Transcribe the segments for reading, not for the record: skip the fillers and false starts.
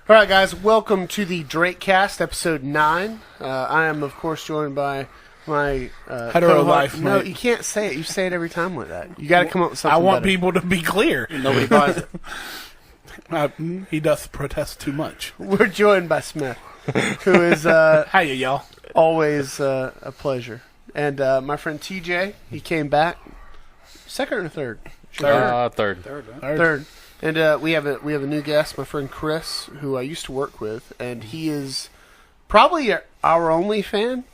All right, guys, welcome to the Drakecast, episode 9. I am, of course, joined by my hetero life. No, mate. you can't say it. You say it every time like that. You got to come up with something I want better. people to be clear. Nobody buys it. He doth protest too much. We're joined by Smith, who is Hiya, y'all. always a pleasure. And my friend TJ, he came back. Second or third? Third. Third. And we have a new guest, my friend Chris, who I used to work with, and he is probably our only fan.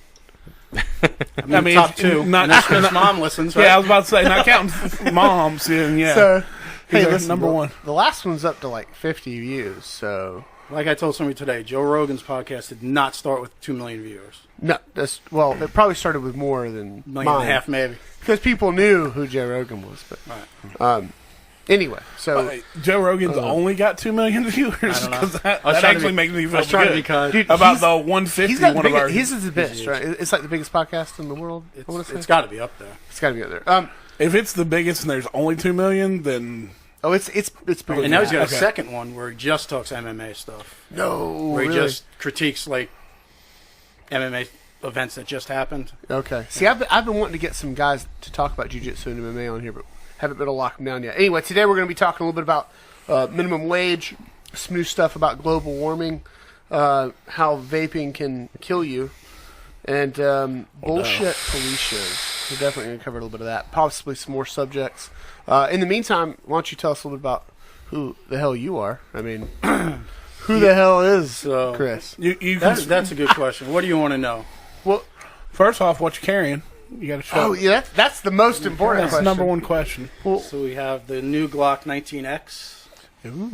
I mean, top two. Not His mom listens, right? Yeah, I was about to say, not counting moms. Yeah. So, He's hey, our listen, number one. The last one's up to like 50 views, so... Like I told somebody today, Joe Rogan's podcast did not start with 2 million viewers. No, it probably started with more than Million and a half, maybe. because people knew who Joe Rogan was. But Right. anyway, so Joe Rogan's only got 2 million viewers I don't know. because that I was trying to actually be- makes me I feel was trying to be good kind. Dude, about he's- the 150 he's got one the of our. biggest, his is the best, right? It's like the biggest podcast in the world. I want to say It's got to be up there. it's got to be up there. If it's the biggest and there's only 2 million, then It's bigger. And now he's got Okay. a second one where he just talks MMA stuff. no, Where he really? just critiques, like, MMA events that just happened. Okay. See, I've been wanting to get some guys to talk about jiu-jitsu and MMA on here, but haven't been able to lock them down yet. Anyway, today we're going to be talking a little bit about minimum wage, some new stuff about global warming, how vaping can kill you, and bullshit police shows. We're definitely going to cover a little bit of that, possibly some more subjects. In the meantime, why don't you tell us a little bit about who the hell you are? I mean, who the hell is So- Chris? you can. That's a good question. What do you want to know? Well, First off, what you carrying? You got to show. oh yeah, that's the most important That's the question. number one question. So we have the new Glock 19X. Ooh.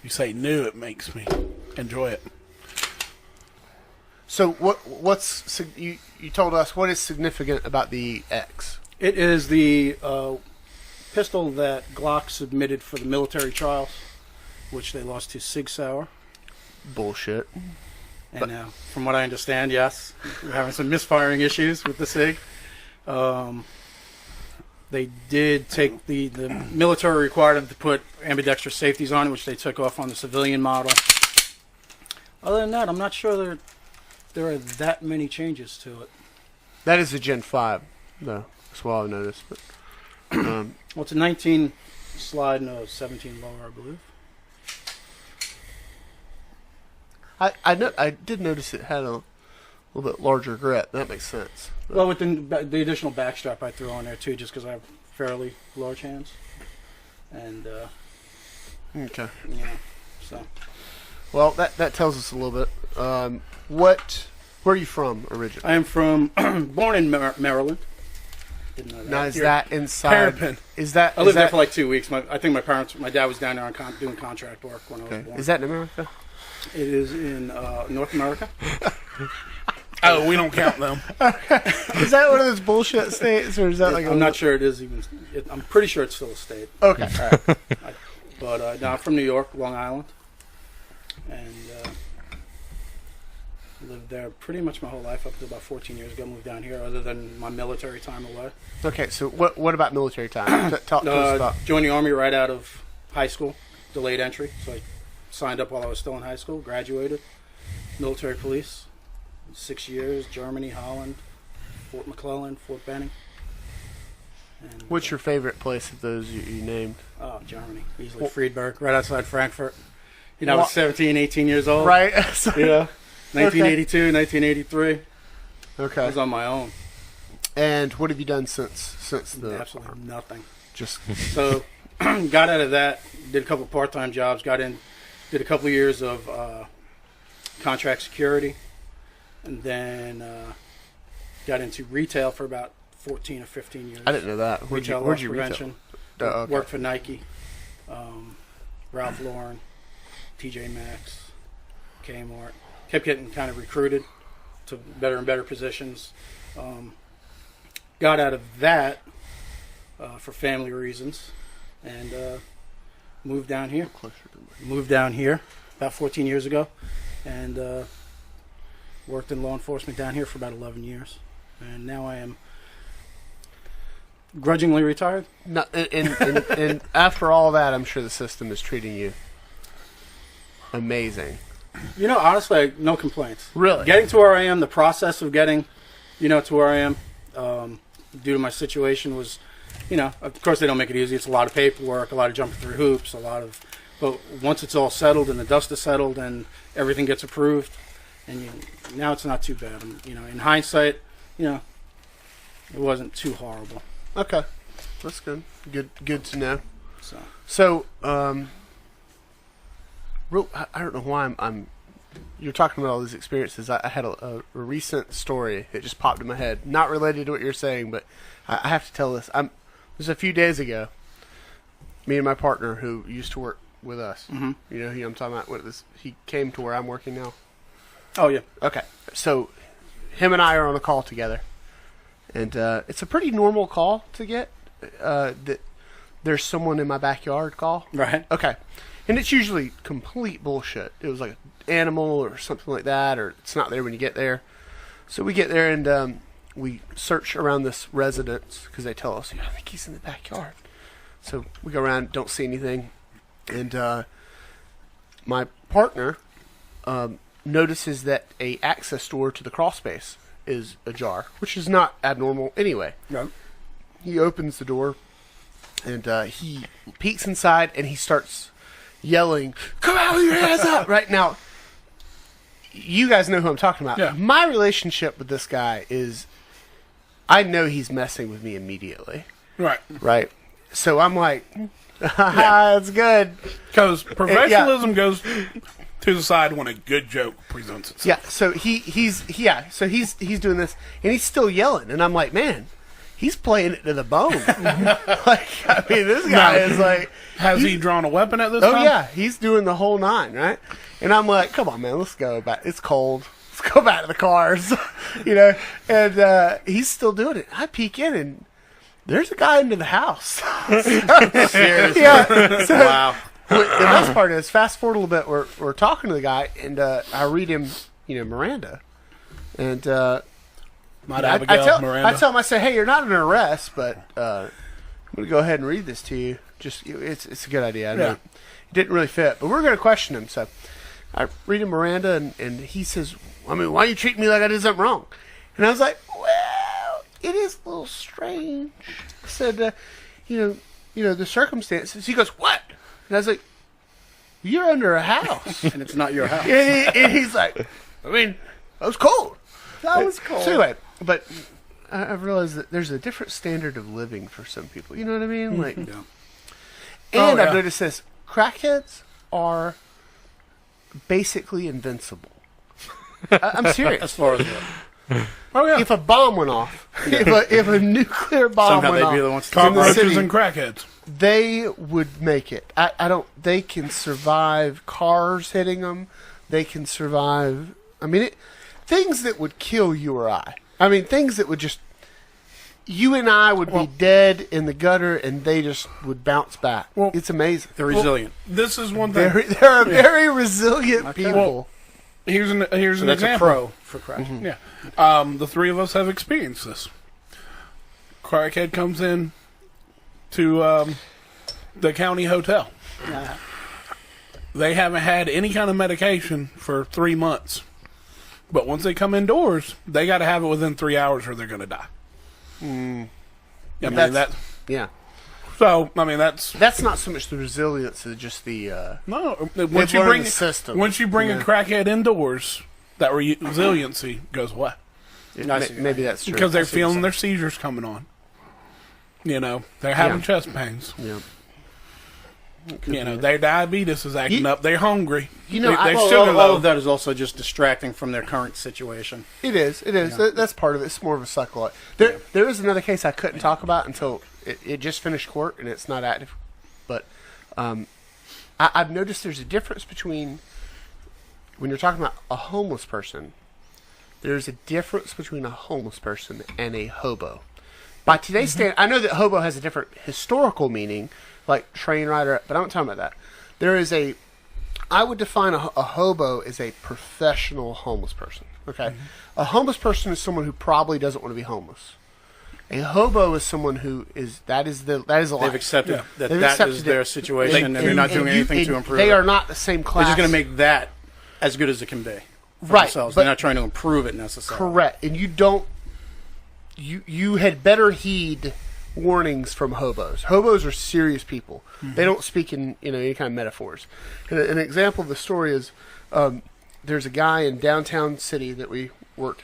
You say new, it makes me enjoy it. So you told us what is significant about the X? It is the pistol that Glock submitted for the military trials, which they lost to Sig Sauer. Bullshit. And from what I understand, yes, we're having some misfiring issues with the Sig. They did take the military required them to put ambidextrous safeties on it, which they took off on the civilian model. Other than that, I'm not sure there are that many changes to it. That is a Gen 5, though. That's what I've noticed. But, Well, it's a 19 slide and a 17 lower, I believe. I did notice it had a little bit larger grit. That makes sense. Well, with the additional backstrap I threw on there too, just because I have fairly large hands, and Okay. yeah, so Well, that tells us a little bit. Where are you from originally? I am from born in Maryland. Didn't know that. Now, is Here. that inside? Terrapin. Is that? I lived there for like 2 weeks. I think my dad was down there doing contract work when I was Okay. born. Is that in America? It is in North America. Oh, we don't count them. Is that one of those bullshit states, or is that like? I'm not sure it is even. I'm pretty sure it's still a state. Okay. All right. But no, I'm from New York, Long Island, and lived there pretty much my whole life up to about 14 years ago. Moved down here, other than my military time away. Okay. So what about military time? Talk to us about. Joined the Army right out of high school, delayed entry. So I signed up while I was still in high school, graduated, military police, 6 years, Germany, Holland, Fort McClellan, Fort Benning. And, What's your favorite place of those you named? Germany, easily Friedberg, right outside Frankfurt. You know, I was 17, 18 years old. Right. Yeah. 1982, 1983. I Okay. was on my own. And what have you done since the Absolutely nothing. just So, got out of that, did a couple part-time jobs, got in, did a couple of years of contract security, and then got into retail for about 14 or 15 years. I didn't know that. Where'd you loss retail? prevention. Okay. Worked for Nike, Ralph Lauren, TJ Maxx, Kmart. Kept getting kind of recruited to better and better positions. Got out of that for family reasons, and moved down here. Moved down here about 14 years ago, and worked in law enforcement down here for about 11 years. And now I am grudgingly retired. No, and after all that, I'm sure the system is treating you amazing. You know, honestly, no complaints. Really? Getting to where I am, the process of getting, to where I am, due to my situation was, of course they don't make it easy. It's a lot of paperwork, a lot of jumping through hoops, but once it's all settled and the dust is settled and everything gets approved, and now it's not too bad. In hindsight, it wasn't too horrible. Okay, that's good. Good to know. So, I don't know why I'm. You're talking about all these experiences. I had a recent story that just popped in my head, not related to what you're saying, but I have to tell this. It was a few days ago. Me and my partner, who used to work with us, mm-hmm. you know who I'm talking about. He came to where I'm working now. Oh yeah. Okay, so him and I are on a call together, and it's a pretty normal call to get. That there's someone in my backyard call. Right. Okay. And it's usually complete bullshit. It was like an animal or something like that, or it's not there when you get there. So we get there and we search around this residence because they tell us, I think he's in the backyard. So we go around, don't see anything. And my partner notices that a access door to the crawl space is ajar, which is not abnormal anyway. No. He opens the door and he peeks inside and he starts yelling, "Come out with your hands up!" Right now, you guys know who I'm talking about. Yeah. My relationship with this guy is, I know he's messing with me immediately. Right. Right? So I'm like, that's good. Because professionalism goes to the side when a good joke presents itself. Yeah, so he's doing this, and he's still yelling, and I'm like, man, he's playing it to the bone. This guy is like... Has he drawn a weapon at this time? Oh, yeah. He's doing the whole nine, right? And I'm like, come on, man. Let's go back. It's cold. Let's go back to the cars. And he's still doing it. I peek in, and there's a guy into the house. Seriously? Yeah. So, wow. The best part is, fast forward a little bit, we're talking to the guy, and I read him, Miranda. And Miranda. I tell him, I say, hey, you're not under arrest, but I'm going to go ahead and read this to you. Just it's a good idea. I know it didn't really fit, but we're going to question him. So I read him Miranda, and he says, why are you treating me like I did something wrong? And I was like, well, it is a little strange. I said, the circumstances. He goes, what? And I was like, you're under a house. And it's not your house. And he's like, that was cold. That was cold. So anyway, but I've realized that there's a different standard of living for some people. You know what I mean? Like, yeah. And I've noticed this: crackheads are basically invincible. I'm serious. As far as what? Oh yeah. If a bomb went off, if a nuclear bomb Somehow went they'd be the off, ones to Cockroaches city, and crackheads. they would make it. I don't. They can survive cars hitting them. They can survive. Things that would kill you or I. Things that would just. You and I would be dead in the gutter, and they just would bounce back. Well, it's amazing. They're resilient. This is one thing. They're a very resilient people. Well, here's an That's example. a pro for crack. Mm-hmm. Yeah. The three of us have experienced this. Crackhead comes in to the county hotel. They haven't had any kind of medication for 3 months. But once they come indoors, they got to have it within 3 hours or they're going to die. Yeah. So, that's... That's not so much the resilience as just the... No. once you bring the system. Once you bring a crackhead indoors, that resiliency goes away. Maybe that's true. Because they're feeling their seizures coming on. They're having chest pains. Yeah. Their diabetes is acting up. They're hungry. All of that is also just distracting from their current situation. It is. Yeah. That's part of it. It's more of a psychological. There is another case I couldn't talk about until it just finished court and it's not active. But I've noticed there's a difference between when you're talking about a homeless person. There's a difference between a homeless person and a hobo. By today's standard, I know that hobo has a different historical meaning, like train rider, but I'm not talking about that. I would define a hobo as a professional homeless person. Okay, a homeless person is someone who probably doesn't want to be homeless. A hobo is someone who is a life. They've accepted that They've that accepted is their it. situation, and they're not doing anything to improve They it. are not the same class. They're just going to make that as good as it can be for Right, themselves. but- They're not trying to improve it necessarily. Correct, and you don't. You had better heed warnings from hobos. Hobos are serious people. They don't speak in any kind of metaphors. And an example of the story is there's a guy in downtown city that we live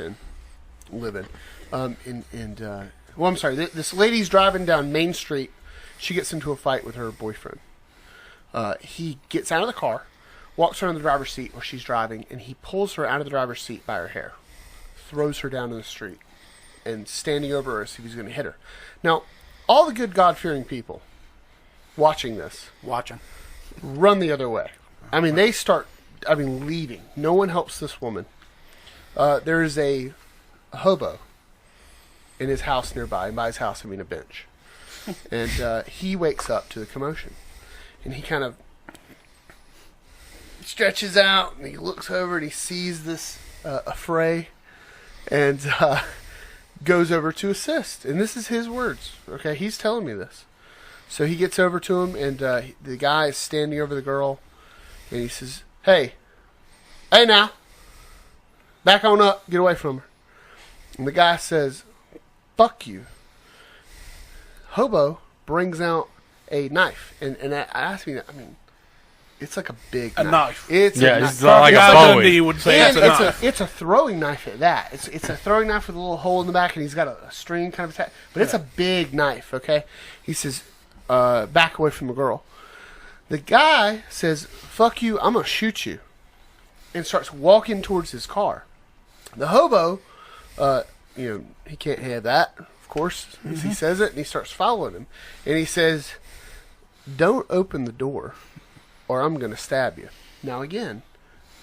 in. I'm sorry. This lady's driving down Main Street. She gets into a fight with her boyfriend. He gets out of the car, walks her in the driver's seat while she's driving, and he pulls her out of the driver's seat by her hair, throws her down in the street, and standing over her as if he's going to hit her. Now, all the good God-fearing people watching this run the other way. I mean, they start leaving. No one helps this woman. There is a hobo in his house nearby, and by his house I mean a bench. And he wakes up to the commotion. And he kind of stretches out, and he looks over, and he sees this affray, and goes over to assist. And this is his words, okay? He's telling me this. So he gets over to him, and the guy is standing over the girl, and he says, Hey now, back on up, get away from her. And the guy says, fuck you. Hobo brings out a knife, and I asked me, it's like a big knife. It's Yeah, a it's knife. like a Guy Bowie. Dundee would say And it's a knife. it's a throwing knife at that. It's a throwing knife with a little hole in the back, and he's got a string kind of attached. But it's a big knife, okay? He says, back away from the girl. The guy says, fuck you, I'm going to shoot you. And starts walking towards his car. The hobo, he can't have that, of course. He says it, and he starts following him. And he says, don't open the door, or I'm going to stab you. Now, again,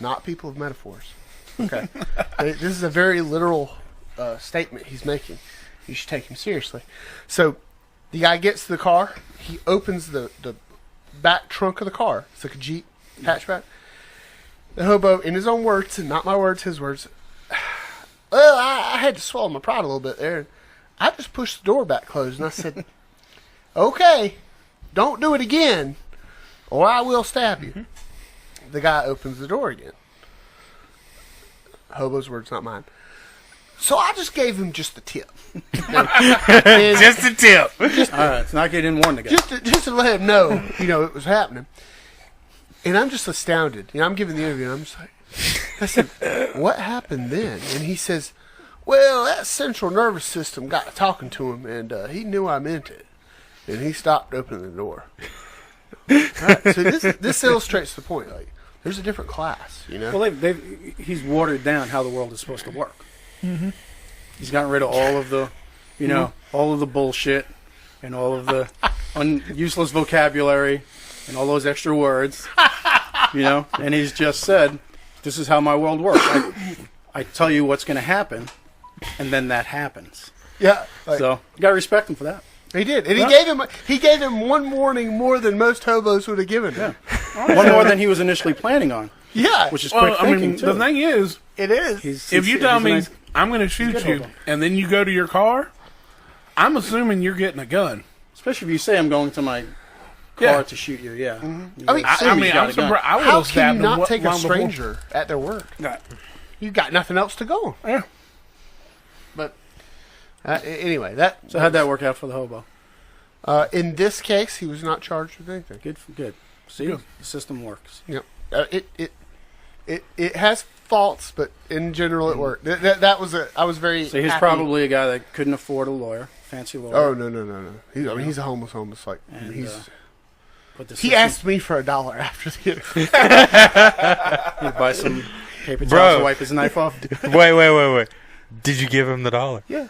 not people of metaphors. Okay? This is a very literal statement he's making. You should take him seriously. So, the guy gets to the car. He opens the back trunk of the car. It's like a Jeep hatchback. The hobo, in his own words, and not my words, his words, well, I had to swallow my pride a little bit there. I just pushed the door back closed, and I said, okay, don't do it again, or I will stab you. The guy opens the door again. Hobo's words, not mine. So I just gave him just the tip. And Just a tip. All right, it's not getting warned again. just to let him know, it was happening. And I'm just astounded. I'm giving the interview, and I'm just like, I said, what happened then? And he says, well, that central nervous system got to talking to him, and he knew I meant it. And he stopped opening the door. Right, so this illustrates the point. Like, there's a different class, Well, he's watered down how the world is supposed to work. Mm-hmm. He's gotten rid of all of the, all of the bullshit and all of the useless vocabulary and all those extra words, and he's just said, this is how my world works. I tell you what's going to happen, and then that happens. Yeah. So you got to respect him for that. He did. And he gave him one warning more than most hobos would have given him. Yeah. One more than he was initially planning on. Yeah. Which is quick thinking, too. The thing is, it is. if you tell me nice, I'm going to shoot you, hobo. and then you go to your car, I'm assuming you're getting a gun. Especially if you say I'm going to my car to shoot you, yeah. Mm-hmm. I'm surprised. I would How have stabbed can you him not take a long before. stranger at their word? Yeah. You got nothing else to go on. Yeah. But anyway, So how'd that work out for the hobo? in this case, he was not charged with anything. Good. See, the system works. Yep. It has faults, but in general, it worked. That was I was very. So he's happy. probably a guy that couldn't afford a lawyer, fancy lawyer. Oh no. He's a homeless. Like And, but the he system- asked me for $1 after the interview. He'd buy some paper Bro. towels to wipe his knife off. Wait. Did you give him the $1? Yeah.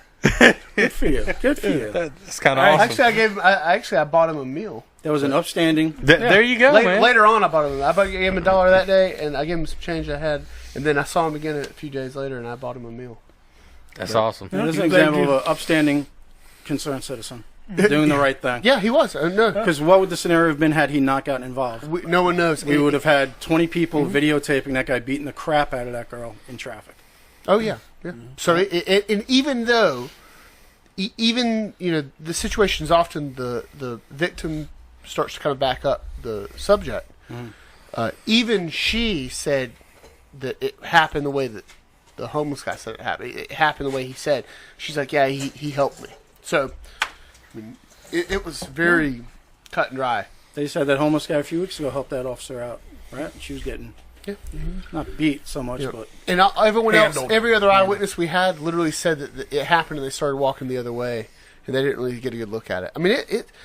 Good for you. Good for you. That's kind of awesome. Actually, I bought him a meal. There was an upstanding. There you go, man. Later on, I gave him $1 that day, and I gave him some change I had, and then I saw him again a few days later, and I bought him a meal. That's awesome. There's an Thank example you. of an upstanding, concerned citizen doing the right thing. Yeah, he was. No, Because what would the scenario have been had he not gotten involved? no one knows. We would have had 20 people videotaping that guy beating the crap out of that girl in traffic. Oh yeah. So and even though even the situation is often the victim starts to kind of back up the subject. Even she said that it happened the way that the homeless guy said it happened. It happened the way he said. She's like, yeah, he helped me. So, I mean, it was very cut and dry. They said that homeless guy a few weeks ago helped that officer out, right? She was getting not beat so much, but and everyone handled. else, every other eyewitness we had, literally said that it happened, and they started walking the other way, and they didn't really get a good look at it. I mean,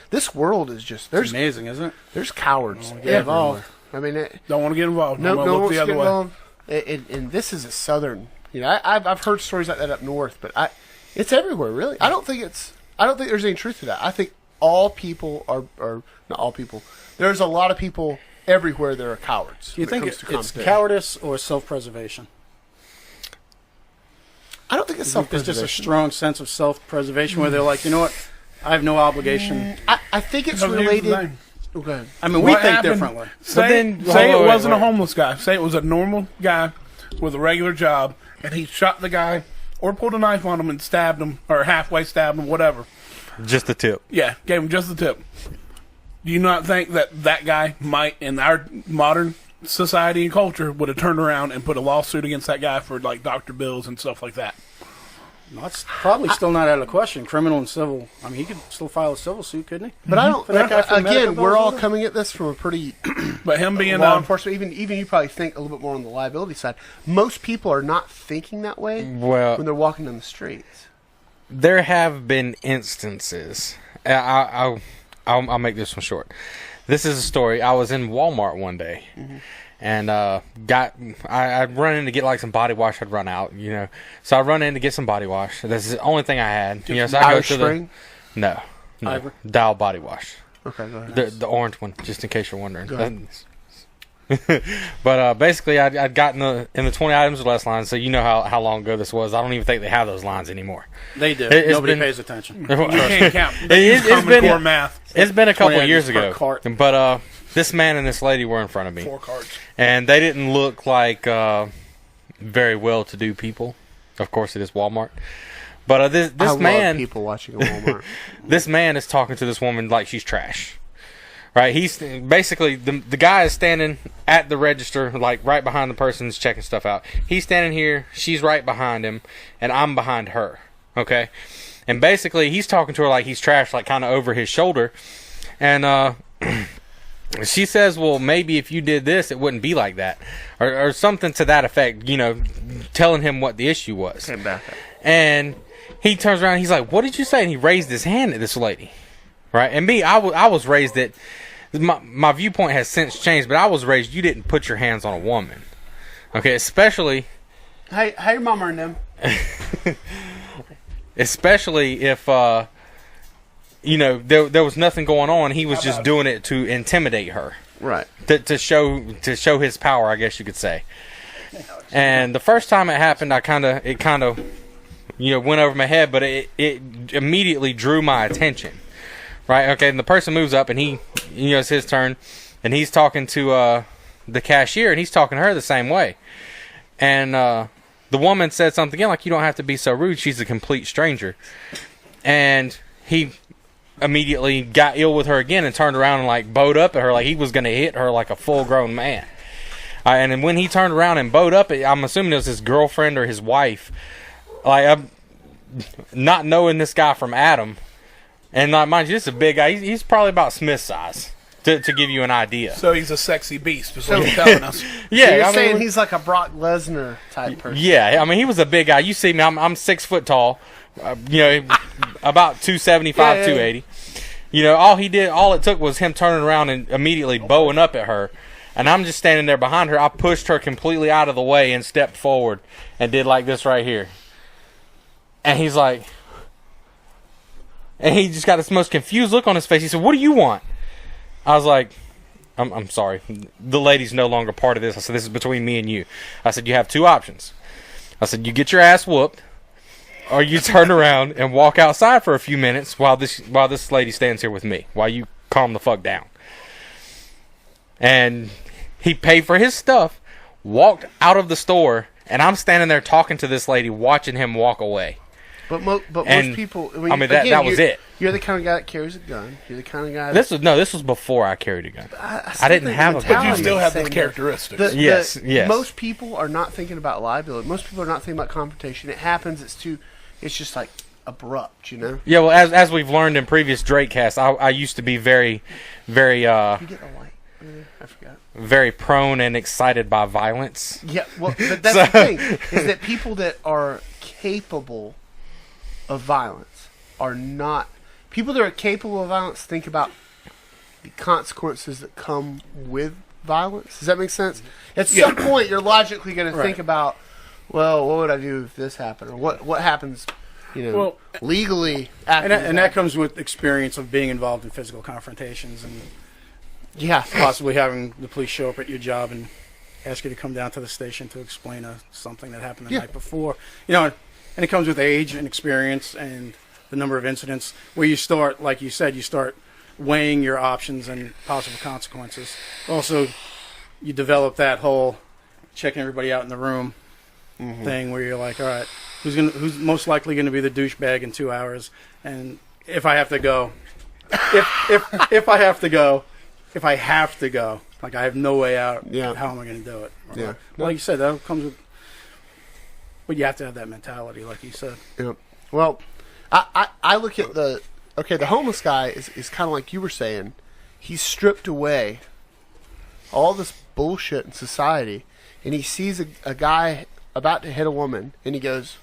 this world is just it's amazing, isn't it? There's cowards Get involved. I mean, Don't want to get involved. no look wants the to other get way. involved. And this is a southern. I've heard stories like that up north, but it's everywhere. Really, I don't think there's any truth to that. I think all people are not all people. There's a lot of people everywhere that are cowards. Do you think it's competition. cowardice or self-preservation? I don't think it's There's self-preservation. just a strong sense of self-preservation where they're like, you know what, I have no obligation. I think it's Because here's the related. thing. Okay. I mean, we What think happened- differently. Say then- it wait, wasn't a wait. homeless guy. Say it was a normal guy with a regular job, and he shot the guy or pulled a knife on him and stabbed him, or halfway stabbed him, whatever. Just the tip. Yeah, gave him just the tip. Do you not think that guy might, in our modern society and culture, would have turned around and put a lawsuit against that guy for like doctor bills and stuff like that? That's probably still not out of the question. Criminal and civil. I mean, he could still file a civil suit, couldn't he? But I don't. For that guy for medical Again, we're bills, all isn't it? coming at this from a pretty But him being law enforcement. Even you probably think a little bit more on the liability side. Most people are not thinking that way Well, when they're walking down the streets. there have been instances. I'll make this one short. This is a story. I was in Walmart one day, and I run in to get like some body wash. I'd run out, So I run in to get some body wash. This is the only thing I had. So I go Irish to Spring? no, Ivory? Dial body wash. Okay, go ahead. The orange one, just in case you're wondering. Go ahead. But basically, I'd gotten in the 20 items or less line, so you know how long ago this was. I don't even think they have those lines anymore. They do. It's Nobody been- pays attention. You can't count. It's Common been- Core math. It's been a couple 20 years items per ago, cart. but this man and this lady were in front of me, 4 cards. and they didn't look like very well-to-do people. Of course, it is Walmart. But this I love man, people watching at Walmart. this man is talking to this woman like she's trash. Right? He's basically the guy is standing at the register, like right behind the person who's checking stuff out. He's standing here, she's right behind him, and I'm behind her. Okay? And basically, he's talking to her like he's trash, like kind of over his shoulder. And she says, well, maybe if you did this, it wouldn't be like that. Or something to that effect, telling him what the issue was. Came back. And he turns around and he's like, what did you say? And he raised his hand at this lady. Right? And me, I was raised that my viewpoint has since changed, but I was raised you didn't put your hands on a woman. Okay? Especially Hey, your mama and them. especially if there was nothing going on. He was just doing it to intimidate her. Right. To show his power, I guess you could say. And the first time it happened, it kind of went over my head, but it immediately drew my attention. Right? Okay, and the person moves up, and it's his turn, and he's talking to the cashier, and he's talking to her the same way. And the woman said something again, like, you don't have to be so rude. She's a complete stranger. And he immediately got ill with her again and turned around and, like, bowed up at her like he was going to hit her like a full-grown man. And then when he turned around and bowed up, I'm assuming it was his girlfriend or his wife. Like, I'm not knowing this guy from Adam. And mind you, this is a big guy. He's probably about Smith's size, to give you an idea. So he's a sexy beast, is what you're telling us. Yeah, So you're I saying mean, he's like a Brock Lesnar type person. yeah. I mean, he was a big guy. You see me, I'm 6 foot tall. About 275, Yeah. 280. All it took was him turning around and immediately bowing up at her. And I'm just standing there behind her. I pushed her completely out of the way and stepped forward and did like this right here. And he's like, and he just got this most confused look on his face. He said, what do you want? I was like, I'm sorry. The lady's no longer part of this. I said, this is between me and you. I said, you have 2 options. I said, you get your ass whooped, or you turn around and walk outside for a few minutes while this lady stands here with me, while you calm the fuck down. And he paid for his stuff, walked out of the store, and I'm standing there talking to this lady, watching him walk away. But most And, people. I mean, that was it. You're the kind of guy that carries a gun. You're the kind of guy. This was before I carried a gun. I didn't have a gun. But you still have those characteristics. Yes. Most people are not thinking about liability. Most people are not thinking about confrontation. It happens. It's just like abrupt, you know. Yeah, well, as we've learned in previous Drakecast, I used to be very, very, You get the light. I forgot. very prone and excited by violence. Yeah, well, but that's the thing is that people that are capable of violence are not people that are capable of violence. Think about the consequences that come with violence. Does that make sense? At some point, you're logically going to think about, well, what would I do if this happened, or what happens, legally. And that comes with experience of being involved in physical confrontations and yeah, possibly having the police show up at your job and ask you to come down to the station to explain something that happened the night before. And it comes with age and experience and the number of incidents where you start, like you said, you start weighing your options and possible consequences. Also, you develop that whole checking everybody out in the room thing where you're like, all right, who's most likely going to be the douchebag in 2 hours? And if I have to go, if I have to go, like I have no way out, how am I going to do it? Yeah. Like you said, that comes with, but you have to have that mentality, like you said. Yeah. Well, I look at the homeless guy is kind of like you were saying. He's stripped away all this bullshit in society, and he sees a guy about to hit a woman, and he goes,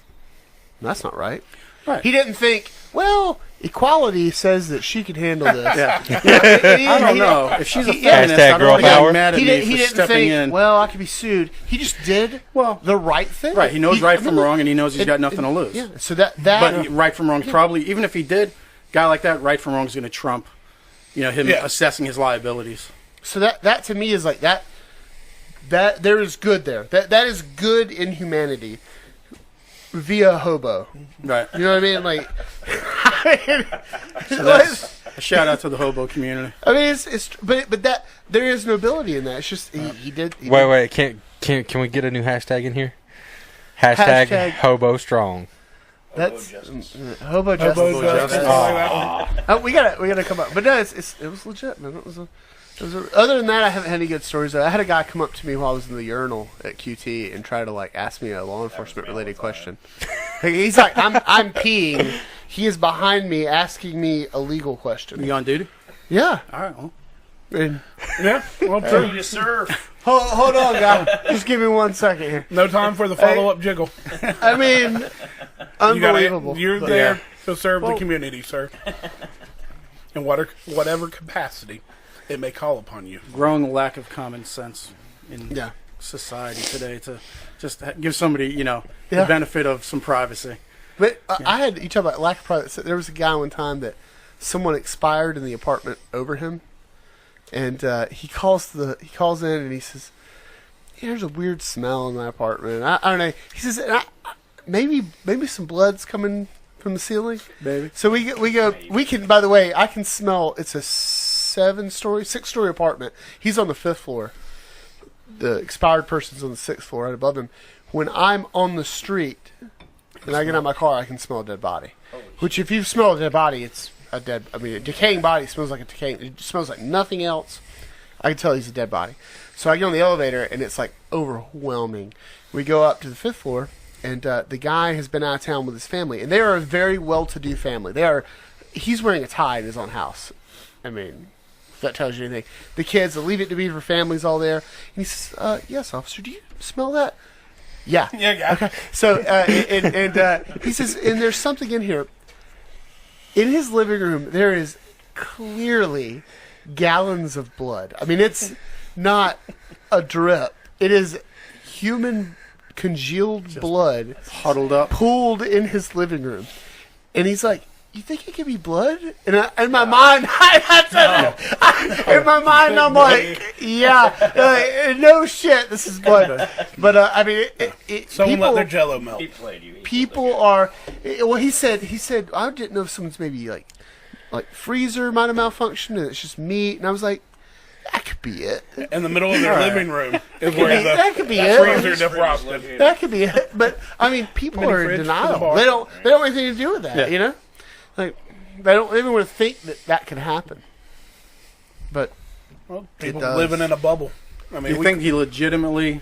"That's not right." Right. He didn't think, well, equality says that she can handle this. I don't know. If she's a feminist, I girl don't think power. I'm mad at He me didn't for stepping think, in. well, I could be sued. He just did the right thing. Right. He knows right from wrong, and he knows he's got nothing to lose. Yeah. So that But right from wrong, probably, even if he did, guy like that, right from wrong is going to trump, him assessing his liabilities. So that to me is like that there is good there. That is good in humanity via hobo. Right. You know what I mean? Like, So that's a shout out to the hobo community. I mean, but that there is nobility in that. It's just he did. Wait, can we get a new hashtag in here? Hashtag hobo strong. That's hobo justice. Oh, we gotta come up. But no, it was legit, man. Other than that, I haven't had any good stories. I had a guy come up to me while I was in the urinal at QT and try to ask me a law enforcement related question. He's like, I'm peeing. He is behind me asking me a legal question. You on duty? Yeah. All right. Well, And, Well, true. You serve. hold on, guy. Just give me 1 second here. No time for the follow-up jiggle. I mean, unbelievable. You're there to serve the community, sir. In whatever capacity it may call upon you. growing lack of common sense in society today to just give somebody, the benefit of some privacy. But you talk about lack of privacy. There was a guy one time that someone expired in the apartment over him, and he calls in and he says, "There's a weird smell in my apartment." I don't know. He says, maybe some blood's coming from the ceiling. Maybe. So we can. By the way, I can smell. It's a 6-story apartment. He's on the 5th floor. The expired person's on the 6th floor, right above him. When I'm on the street and I get out of my car, I can smell a dead body. Which, if you smell a dead body, it's a decaying body smells like a decaying. It smells like nothing else. I can tell he's a dead body. So I get on the elevator and it's overwhelming. We go up to the 5th floor, and the guy has been out of town with his family, and they are a very well-to-do family. He's wearing a tie in his own house. I mean, if that tells you anything. The kids, the Leave It to Beaver family's all there. And he says, "Yes, officer, do you smell that?" Yeah. Yeah. Okay. So, and he says, and there's something in here. In his living room, there is clearly gallons of blood. I mean, it's not a drip. It is human congealed blood Huddled up. pooled in his living room. And he's like, "You think it could be blood?" And in my mind, I'm like, "Yeah, no shit, this is blood." But I mean, Someone people, let their Jello melt. He played you. people are. Well, he said, I didn't know if someone's maybe like freezer might have malfunctioned and it's just meat. And I was like, That could be it. In the middle of their living room is where That the could be it. freezer defrosted. That could be it. But I mean, people Mini are in fridge for the denial. bar. They don't have anything to do with that. Yeah. You know, like they don't even want to think that could happen. But Well, people does. living in a bubble. I Do mean, you think he legitimately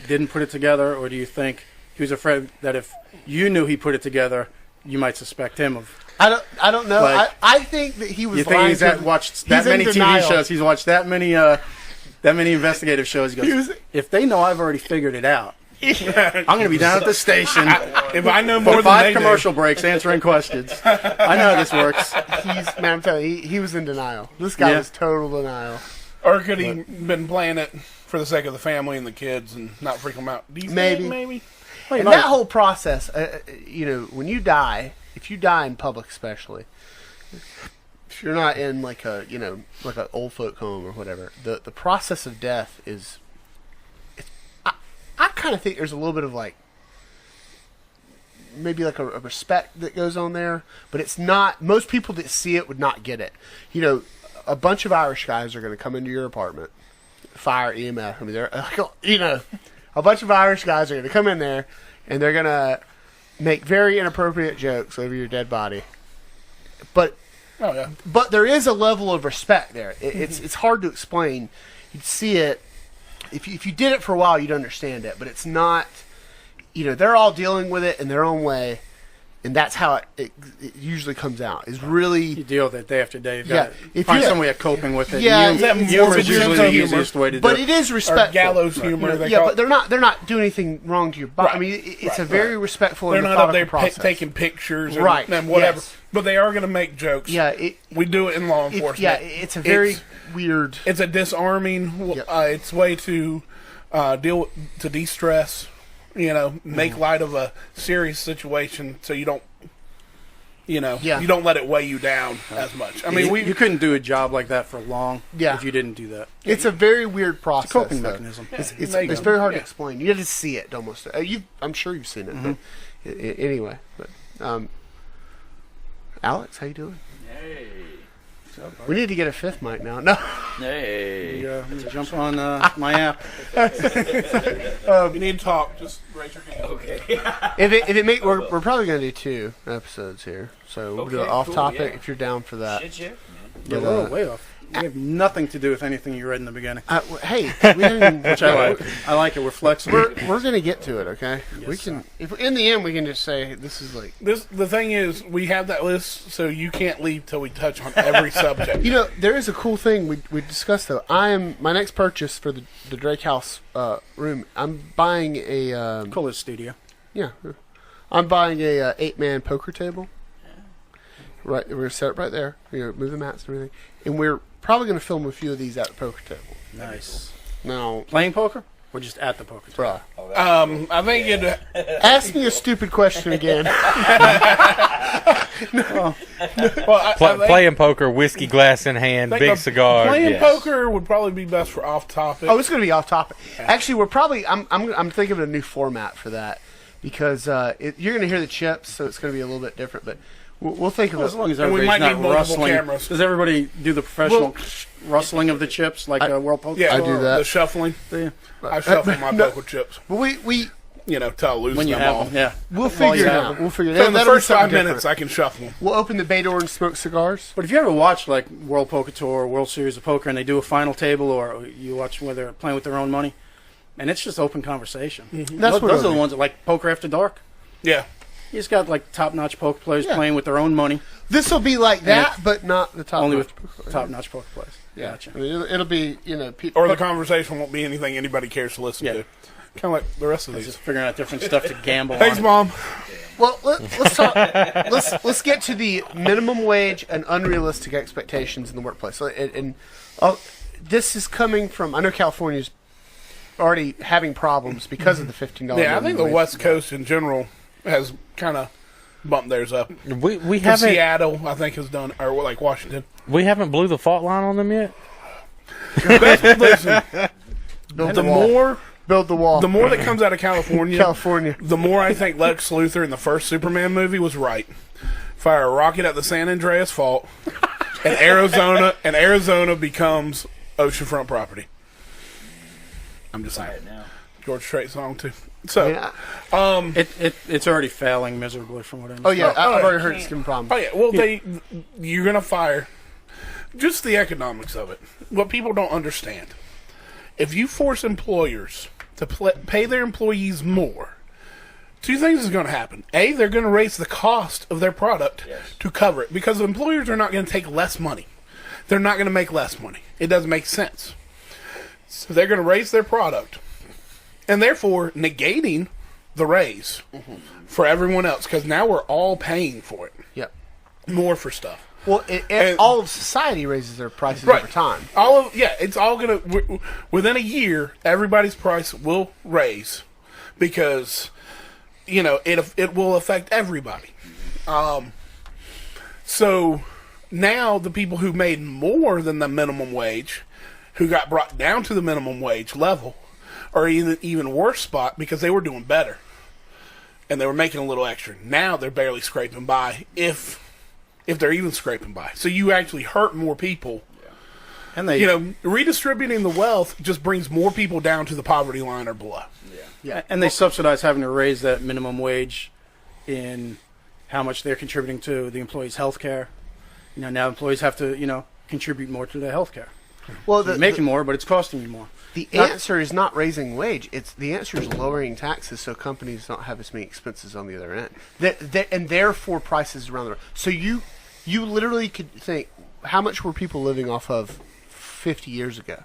didn't put it together, or do you think he was afraid that if you knew he put it together, you might suspect him of? I don't know. Like, I think that he was. You think lying he's to- watched that he's in many TV denial. shows? He's watched that many investigative shows. He goes, if they know I've already figured it out, I'm going to be down at the station if I know more for than 5 they commercial breaks answering questions. I know how this works. Man, I'm telling you, he was in denial. This guy Yeah. was total denial. do, or could he been playing it for the sake of the family and the kids and not freak them out? Do you Maybe. think maybe? Well, And that whole process, when you die, if you die in public, especially, if you're not in like a old folk home or whatever, the process of death is. I kind of think there's a little bit of like maybe like a respect that goes on there, but it's not. Most people that see it would not get it. You know, a bunch of Irish guys are going to come into your apartment, fire, EMF. I mean, they're a bunch of Irish guys are going to come in there and they're going to make very inappropriate jokes over your dead body. But Oh yeah. but there is a level of respect there. It's hard to explain. You'd see it if you did it for a while, you'd understand it. But it's not. They're all dealing with it in their own way, and that's how it usually comes out. Is really you deal with it day after day. You've Yeah. got to If find you- some way of coping with it. Yeah, humor it's is usually sense the of humor. easiest way to do But it. it is Or respectful. gallows humor. They Yeah, call but they're not doing anything wrong to your body. Right. I mean, it's Right. a very respectful They're and not up methodical there process. taking pictures and, Right, and whatever. yes. But they are going to make jokes. Yeah, We do it in law enforcement. it's a very weird. It's a disarming. Yep. It's a way to to de-stress. Make light of a serious situation, so you don't. You don't let it weigh you down as much. I mean, you couldn't do a job like that for long Yeah. if you didn't do that. It's a very weird process. It's a coping though. mechanism. It's There you go. very hard to Yeah. explain. You have to see it almost. I'm sure you've seen it. But anyway, Alex, how you doing? Hey. We need to get a fifth mic now. No, Hey. You jump on my app. if you need to talk, just raise your hand. Okay. if it make we're probably gonna do 2 episodes here, so we'll do it Okay, off cool, topic yeah. if you're down for that. Shit, yeah, man. Yeah, But, we're way off. We have nothing to do with anything you read in the beginning. Hey, we didn't, Which I like. I like it. We're flexible. we're gonna get to it, okay? Yes, We can. If in the end we can just say this is like. The thing is, we have that list, so you can't leave till we touch on every subject. There is a cool thing we discussed though. My next purchase for the Drake House room. I'm buying a Call it studio. yeah. I'm buying a 8-man poker table. Right, we're gonna set it right there. Move the mats and everything, and we're probably gonna film a few of these at the poker table. Nice. Now, Playing poker? Or just at the poker table? bruh, I think it. ask me a stupid question again. Well, I think Playing poker, whiskey glass in hand, think big of cigar. Playing yes. poker would probably be best for off topic. Oh, it's going to be off topic. Actually, we're probably. I'm thinking of a new format for that because you're going to hear the chips, so it's going to be a little bit different. But we'll think of Well, as it. long as And we everybody's might not need multiple rustling. cameras. Does everybody do the professional rustling of the chips like World Poker? Yeah, I do that. The shuffling. Yeah. I shuffle my No. poker chips. But we Till I lose When you them have all. them, yeah. we'll While figure you it have out. them. We'll figure it So out. in the That'll be first 5 something minutes, different. I can shuffle them. We'll open the bay door and smoke cigars. But if you ever watch like World Poker Tour or World Series of Poker and they do a final table, or you watch where they're playing with their own money, and it's just open conversation. That's those what are it'll the be. ones that like Poker After Dark. Yeah. You just got like top-notch poker players Yeah. playing with their own money, This will be like that, but not the top. only notch. with top-notch poker players. Yeah, Gotcha. I mean, it'll be people. Or the conversation won't be anything anybody cares to listen Yeah. to. Kind of like the rest of It's these. just figuring out different stuff to gamble Thanks, on. Mom. Well, let's talk. Let's get to the minimum wage and unrealistic expectations in the workplace. So, and this is coming from. I know California's already having problems because of the $15. Yeah, I think the minimum wage. West Coast in general has kind of bumped theirs up. We And haven't Seattle, I think, has done, or like Washington. blew the fault line on them yet. Listen, Build the the wall. more Build the wall. the more that comes out of California, California. the more I think Lex Luthor in the first Superman movie was right. Fire a rocket at the San Andreas Fault, and Arizona becomes oceanfront property. I'm just saying. Buy it now. George Strait song too. So, It's already failing miserably from what I understand. Oh yeah, I've already yeah. heard it's giving problems. oh yeah, well you're gonna fire. Just the economics of it. What people don't understand. If you force employers to pay their employees more, two things is going to happen. A, they're going to raise the cost of their product to cover it because the employers are not going to take less money. They're not going to make less money. It doesn't make sense. So they're going to raise their product and therefore negating the raise for everyone else because now we're all paying for it. Yep. More for stuff. Well, and all of society raises their prices over time. It's all gonna within a year. Everybody's price will raise because it will affect everybody. So now the people who made more than the minimum wage, who got brought down to the minimum wage level, are in an even worse spot because they were doing better and they were making a little extra. Now they're barely scraping by if they're even scraping by. So you actually hurt more people. Yeah. And they, redistributing the wealth just brings more people down to the poverty line or below. Yeah. And they subsidize having to raise that minimum wage in how much they're contributing to the employees' health care. Now employees have to, contribute more to their health care. Well, So you're making more, but it's costing you more. The answer is not raising wage. The answer is lowering taxes so companies don't have as many expenses on the other end. And therefore prices around the world. So you literally could think, how much were people living off of 50 years ago?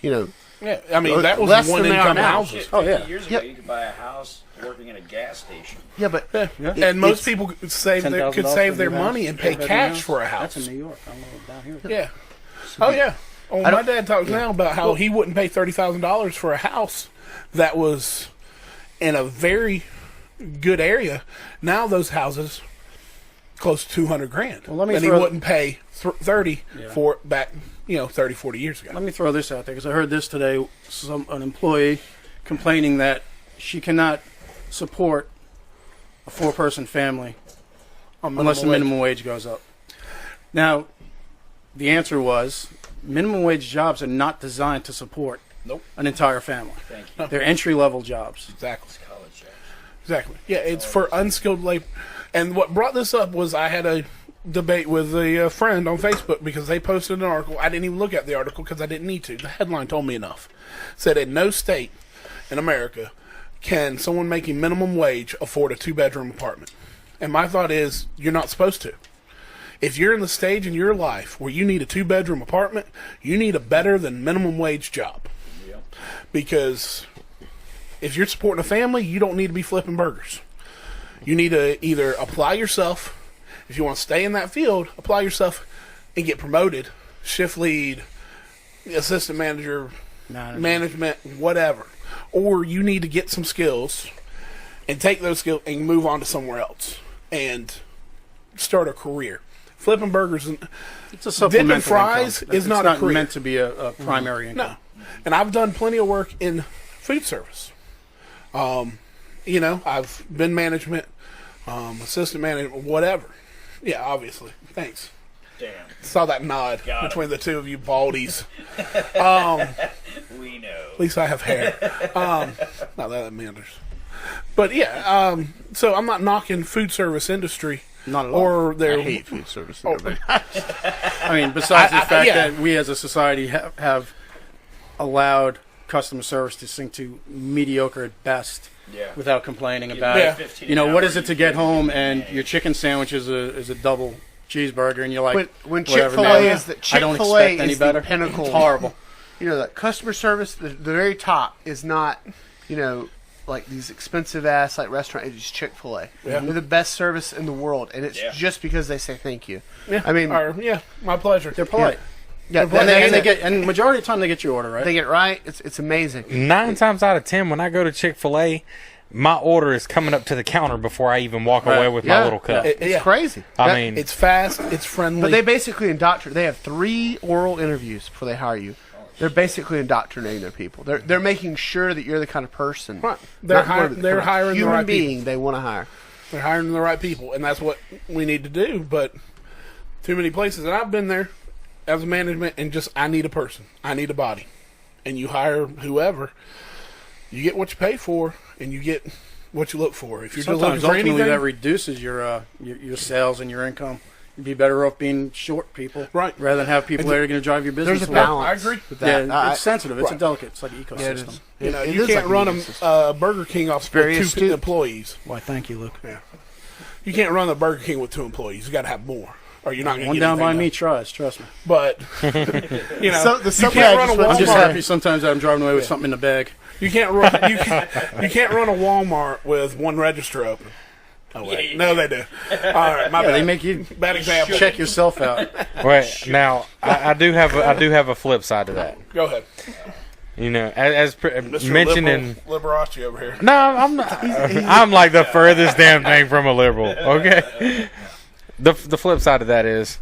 Yeah, I mean, that was less one than they are income now. houses. 50 years ago, you could buy a house working in a gas station. Yeah, but And most people could save $10,000 their for a money house. and pay Bedroom cash house. for a house. That's in New York. I don't know down here. Yeah. Oh, yeah. Oh, my dad talks now about how he wouldn't pay $30,000 for a house that was in a very good area. Now those houses close to $200,000. Well, let me and he throw- wouldn't pay 30 for it back, 30, 40 years ago. Let me throw this out there because I heard this today. An employee complaining that she cannot support a 4-person family unless the minimum wage goes up. Now, the answer was minimum wage jobs are not designed to support an entire family. Thank you. They're entry-level jobs. Exactly. It's college jobs. Exactly. Yeah, it's for unskilled labor. And what brought this up was I had a debate with a friend on Facebook because they posted an article. I didn't even look at the article because I didn't need to. The headline told me enough. It said in no state in America can someone making minimum wage afford a 2-bedroom apartment. And my thought is, you're not supposed to. If you're in the stage in your life where you need a 2-bedroom apartment, you need a better than minimum wage job. Yep. Because if you're supporting a family, you don't need to be flipping burgers. You need to either apply yourself. If you want to stay in that field, apply yourself and get promoted. Shift lead, assistant manager, management, whatever. Or you need to get some skills and take those skills and move on to somewhere else and start a career. Flipping burgers and It's a supplemental dipping fries income. is not It's a career. meant to be a primary income. No. And I've done plenty of work in food service. I've been management, assistant management, whatever. Yeah, obviously. Thanks. Damn. Saw that nod Got between the two of you baldies. We know. At least I have hair. Not that matters. But yeah, so I'm not knocking food service industry. Not at all. Or their I hate food service. I mean, besides the fact that we as a society have allowed customer service to sink to mediocre at best without complaining about Yeah. it. What is it to get home and your chicken sandwich is a double cheeseburger and you're like, when whatever, Chick-fil-A man, is the I don't Chick-fil-A expect any is better. the pinnacle. It's horrible. That customer service, the very top is not, like these expensive ass like restaurant. It's Chick-fil-A. Yeah. They're the best service in the world, and it's just because they say thank you. Yeah, I mean, my pleasure. They're polite. yeah, And majority of the time they get your order right. they get it right. It's amazing. 9 times out of 10, when I go to Chick-fil-A, my order is coming up to the counter before I even walk away with my little cup. It's crazy. I mean, It's fast. It's friendly. But they basically indoctrinate. They have 3 oral interviews before they hire you. They're basically indoctrinating their people. They're making sure that you're the kind of person. Right. They're hiring the human right being people. they want to hire. They're hiring the right people, and that's what we need to do. But too many places, and I've been there as a management and just, I need a person. I need a body. And you hire whoever, you get what you pay for, and you get what you look for. If you're just looking Sometimes for ultimately anything, that reduces your sales and your income. You'd be better off being short people, Right. rather than have people that are going to drive your business. There's a away. balance. I agree with that. Yeah, it's sensitive. It's Right. a delicate. It's like an ecosystem. Yeah, it is. you know, It you is can't like an run ecosystem. a Burger King off very with 2 astute. employees. Why, thank you, Luke. Yeah. You can't run the Burger King with 2 employees. You got to have more, or you're not going to One get down by anything me done. tries. Trust me. But you know, So the you Subway can't I run a just went I'm to- just Walmart. happy sometimes that I'm driving away with something in the bag. You can't run. You can't run a Walmart with 1 register open. Oh wait, no, they do. All right, my Yeah, bad. they make you Bad example. check yourself out. Wait, now I do have a flip side to that. Go ahead, You know, as Mr. mentioned in. Liberace over here. No, I'm not. I'm like the furthest damn thing from a liberal. Okay. The flip side of that is,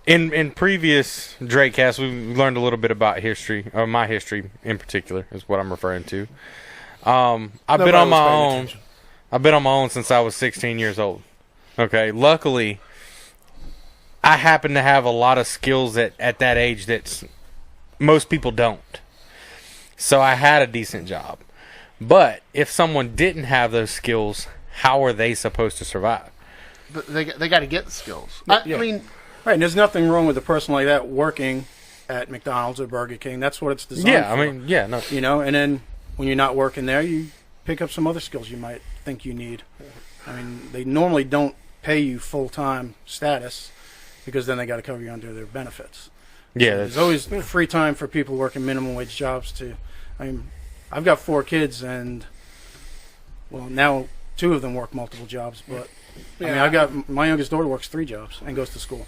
in previous Drakecast, we learned a little bit about history, or my history in particular, is what I'm referring to. I've been Nobody on was my paying own. attention. I've been on my own since I was 16 years old. Okay. Luckily, I happen to have a lot of skills at that age that most people don't. So I had a decent job. But if someone didn't have those skills, how are they supposed to survive? But they got to get the skills. Yeah. I mean, Right, and there's nothing wrong with a person like that working at McDonald's or Burger King. That's what it's designed Yeah, I for. mean, yeah, no. You know, and then when you're not working there, you pick up some other skills you might think you need. I mean, they normally don't pay you full-time status because then they got to cover you under their benefits. Yeah, There's that's, always free time for people working minimum wage jobs to. I mean, I've got 4 kids and, well, now 2 of them work multiple jobs, but I mean, I've got my youngest daughter works 3 jobs and goes to school.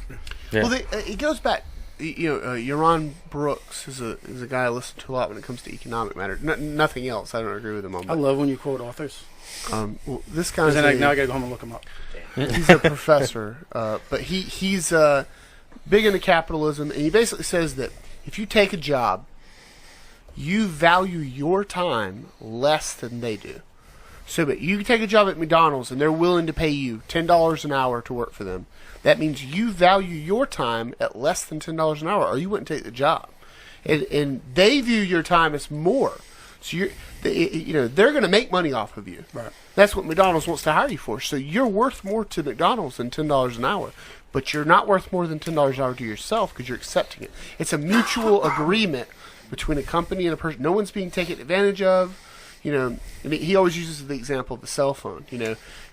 yeah. well, it goes back. You know, Yaron Brooks is a guy I listen to a lot when it comes to economic matters. Nothing else. I don't agree with him on. I love when you quote authors. Well, this Because guy's then now I got to go home and look them up. he's a professor, but he's big into capitalism, and he basically says that if you take a job, you value your time less than they do. So, but you take a job at McDonald's, and they're willing to pay you $10 an hour to work for them. That means you value your time at less than $10 an hour, or you wouldn't take the job. And they view your time as more. So they're going to make money off of you. Right. That's what McDonald's wants to hire you for. So you're worth more to McDonald's than $10 an hour, but you're not worth more than $10 an hour to yourself because you're accepting it. It's a mutual agreement between a company and a person. No one's being taken advantage of. You know, I mean, he always uses the example of the cell phone. You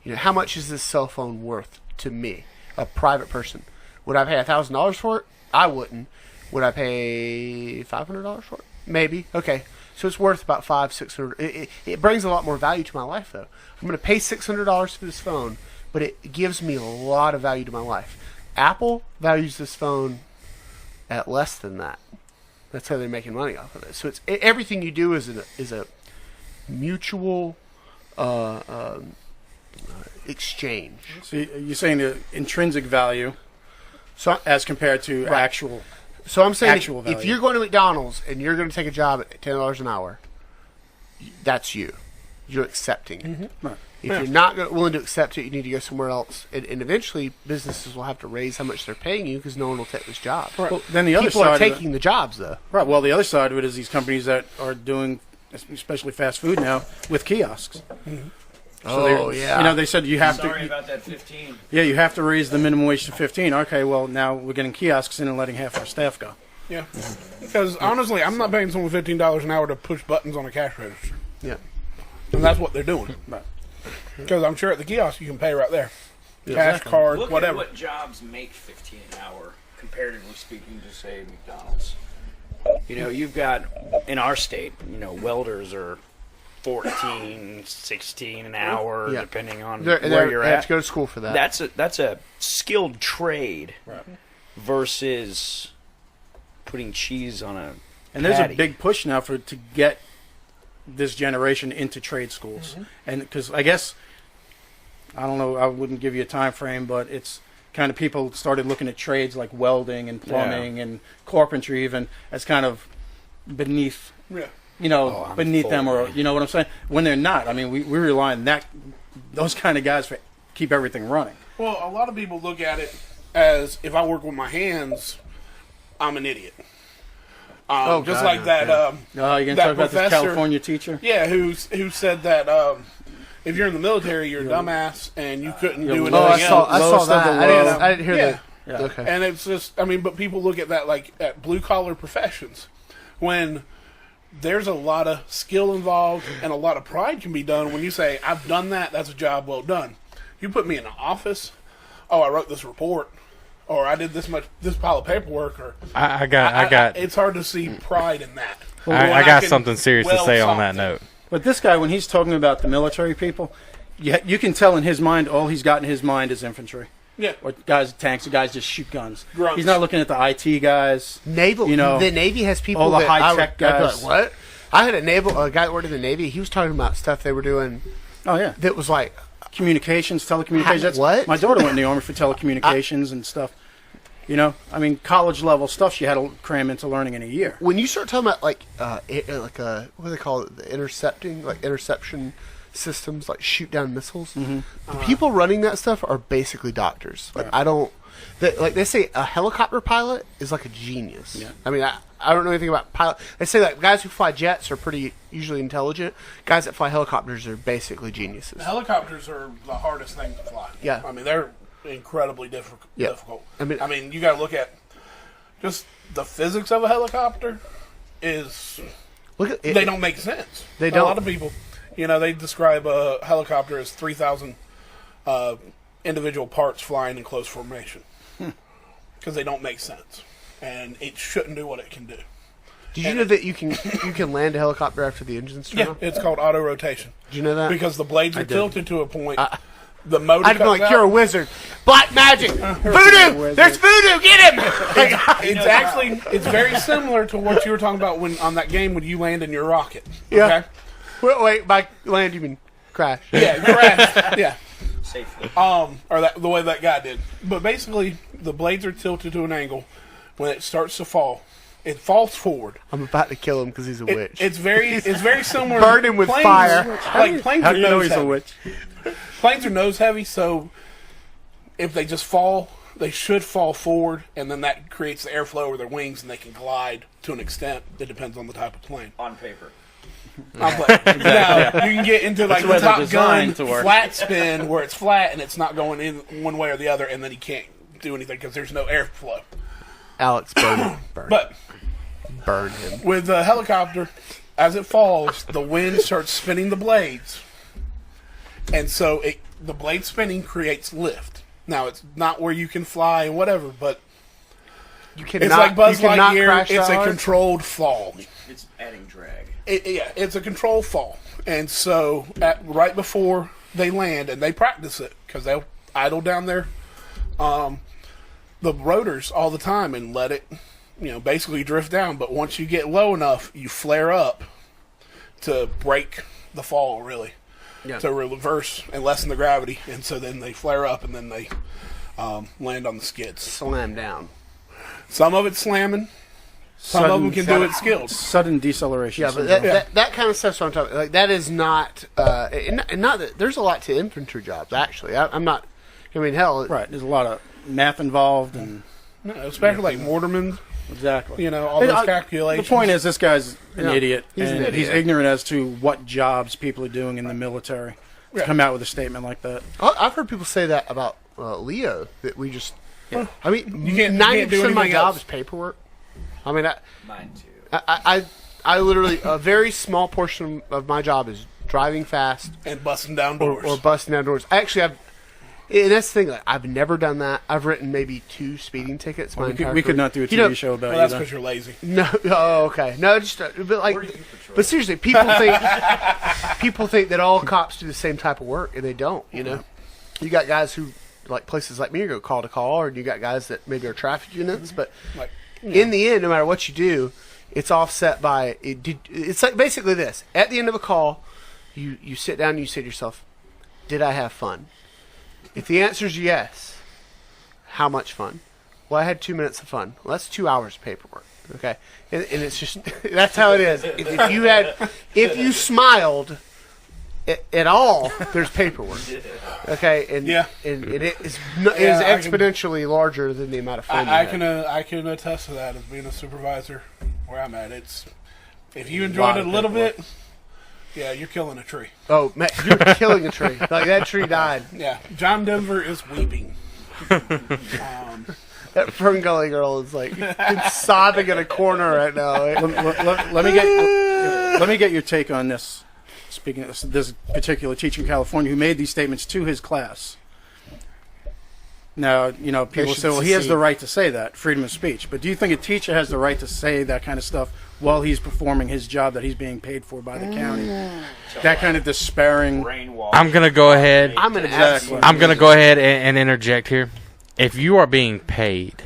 know, how much is this cell phone worth to me, a private person? Would I pay $1,000 for it? I wouldn't. Would I pay $500 for it? Maybe. Okay. So it's worth about $500-$600. It brings a lot more value to my life, though. I'm going to pay $600 for this phone, but it gives me a lot of value to my life. Apple values this phone at less than that. That's how they're making money off of it. So it's everything you do is a mutual exchange. So you're saying the intrinsic value So as compared to Right. actual. So I'm saying Actual if value. you're going to McDonald's and you're going to take a job at $10 an hour, that's you. You're accepting it. Right. If you're not willing to accept it, you need to go somewhere else. And eventually, businesses will have to raise how much they're paying you because no one will take this job. Well, then the other People side are of it- taking the jobs, though. Right. Well, the other side of it is these companies that are doing, especially fast food now, with kiosks. Oh, they're- yeah. You know, they said you have Sorry to. about that 15. Yeah, you have to raise the minimum wage to 15. Okay, well now we're getting kiosks in and letting half our staff go. Yeah, because honestly, I'm not paying someone $15 an hour to push buttons on a cash register, Yeah. and that's what they're doing. Right. Because I'm sure at the kiosk you can pay right there, Yeah, cash, exactly. card, Look whatever. at what jobs make 15 an hour, comparatively speaking, to say McDonald's. You know, you've got in our state, you know, welders are 14, 16 an hour, Yeah. depending on They where you're have at. to go to school for that. That's a skilled trade versus putting cheese on a And there's patty. a big push now to get this generation into trade schools, and because I guess I don't know, I wouldn't give you a time frame, but it's kind of people started looking at trades like welding and plumbing and carpentry even as kind of beneath, Yeah. you know, Oh, I'm beneath them, full, or man. you know what I'm saying? When they're not. I mean, we rely on those kind of guys for keep everything running. Well, a lot of people look at it as if I work with my hands, I'm an idiot. Oh, just God, like no, that. Oh, you're going to that talk about this professor- California teacher? Yeah, who said that if you're in the military, you're a dumbass and you couldn't do anything Oh, I else. saw Lowest of that. the I low. didn't hear Yeah. that. Yeah. Okay. And it's just, I mean, but people look at that like at blue collar professions when there's a lot of skill involved and a lot of pride can be done when you say, I've done that, that's a job well done. You put me in an office, I wrote this report, or I did this pile of paperwork, or I got it's hard to see pride in that. I got can something serious to weld say on that something. note. But this guy, when he's talking about the military people, you can tell in his mind, all he's got in his mind is infantry. Yeah. Or guys with tanks, or guys just shoot guns. Grunts. He's not looking at the IT guys. Naval, You know, the Navy has people all the that high-tech I'd be guys. like, what? I had a guy that worked in the Navy. He was talking about stuff they were doing Oh, yeah. that was like, Communications, telecommunications. That's, what? My daughter went in the Army for telecommunications and stuff. You know, I mean, college level stuff she had to cram into learning in a year. when you start talking about like what do they call it? The interception systems, like shoot down missiles. The people running that stuff are basically doctors. Like they say a helicopter pilot is like a genius. Yeah. I mean, I don't know anything about pilot. They say that guys who fly jets are pretty usually intelligent. Guys that fly helicopters are basically geniuses. Helicopters are the hardest thing to fly. Yeah. I mean, they're incredibly difficult. Yeah. I mean, you got to look at just the physics of a helicopter is Look at it. they don't make sense. They A don't. lot of people, they describe a helicopter as 3,000 individual parts flying in close formation because they don't make sense, and it shouldn't do what it can do. Did you know that you can land a helicopter after the engine's turned Yeah, off? it's called auto rotation Did you know that? because the blades are didn't. tilted to a point. The motor I'd be comes like, out. you're a wizard. Black magic. Voodoo. There's voodoo. Get him. It's very similar to what you were talking about when on that game when you land in your rocket. Yeah. Okay? Wait, by land you mean crash. Yeah, crash. Yeah. Safely. Or the way that guy did. But basically, the blades are tilted to an angle. When it starts to fall, it falls forward. I'm about to kill him because he's a witch. It's very similar. Burn him with fire. Like planes How are do you know nose he's a heavy. witch? Planes are nose heavy, so if they just fall, they should fall forward, and then that creates the airflow over their wings, and they can glide to an extent. It depends on the type of plane. On paper. Now, you can get into like the way the they're Top Gun designed to work. flat spin where it's flat and it's not going in one way or the other, and then you can't do anything because there's no airflow. Alex, burn him. But Burn him. with the helicopter, as it falls, the wind starts spinning the blades, and so the blade spinning creates lift. Now it's not where you can fly and whatever, but You cannot. it's like Buzz you cannot Lightyear. crash It's that a hard? controlled fall. It's adding drag. It's a controlled fall, and so right before they land, and they practice it because they'll idle down there, the rotors all the time and let it, basically drift down. But once you get low enough, you flare up to break the fall, really, to reverse and lessen the gravity, and so then they flare up and then they land on the skids. Slam down. Some of it's slamming. Some of them can do it skilled. Sudden deceleration. Yeah, but syndrome. that kind of stuff's what I'm talking. Like that is not. And not that there's a lot to infantry jobs. Actually, I'm not. I mean, hell. Right. There's a lot of math involved, and No, especially like Mortarman, exactly. all those calculations. The point is, this guy's an idiot, He's an and idiot. he's ignorant as to what jobs people are doing in the military. To come out with a statement like that. I've heard people say that about Leo. That we just. I mean, You can't 90% do of my anything job else. is paperwork. I mean, Mine too. I literally a very small portion of my job is driving fast and busting down doors. or busting down doors. And that's the thing. Like, I've never done that. I've written maybe 2 speeding tickets. My entire We could career. not do a TV show about well, that's you. because you're lazy. No. Oh, okay. No, just but seriously, people think that all cops do the same type of work, and they don't. You got guys who like places like me go call to call, or you got guys that maybe are traffic units, but. Like, In the end, no matter what you do, it's offset by it's like basically this. At the end of a call, you sit down and you say to yourself, "Did I have fun?" If the answer is yes, how much fun? Well, I had 2 minutes of fun. Well, that's 2 hours of paperwork. Okay, and it's just that's how it is. If you smiled, at all, there's paperwork. Okay, and Yeah. and it is Yeah, I can- exponentially larger than the amount of fun. I you can have. I can attest to that as being a supervisor where I'm at. It's if you enjoyed it a little bit, yeah, you're killing a tree. Oh, man, you're killing a tree. Like that tree died. Yeah, John Denver is weeping. That Fern Gully girl is like sobbing in a corner right now. Let me get your take on this. Speaking of this particular teacher in California who made these statements to his class. Now, people should say, well, he has secede. the right to say that, freedom of speech. But do you think a teacher has the right to say that kind of stuff while he's performing his job that he's being paid for by the county? That kind of despairing. I'm gonna go ahead. I'm an Exactly. I'm gonna go ahead and interject here. If you are being paid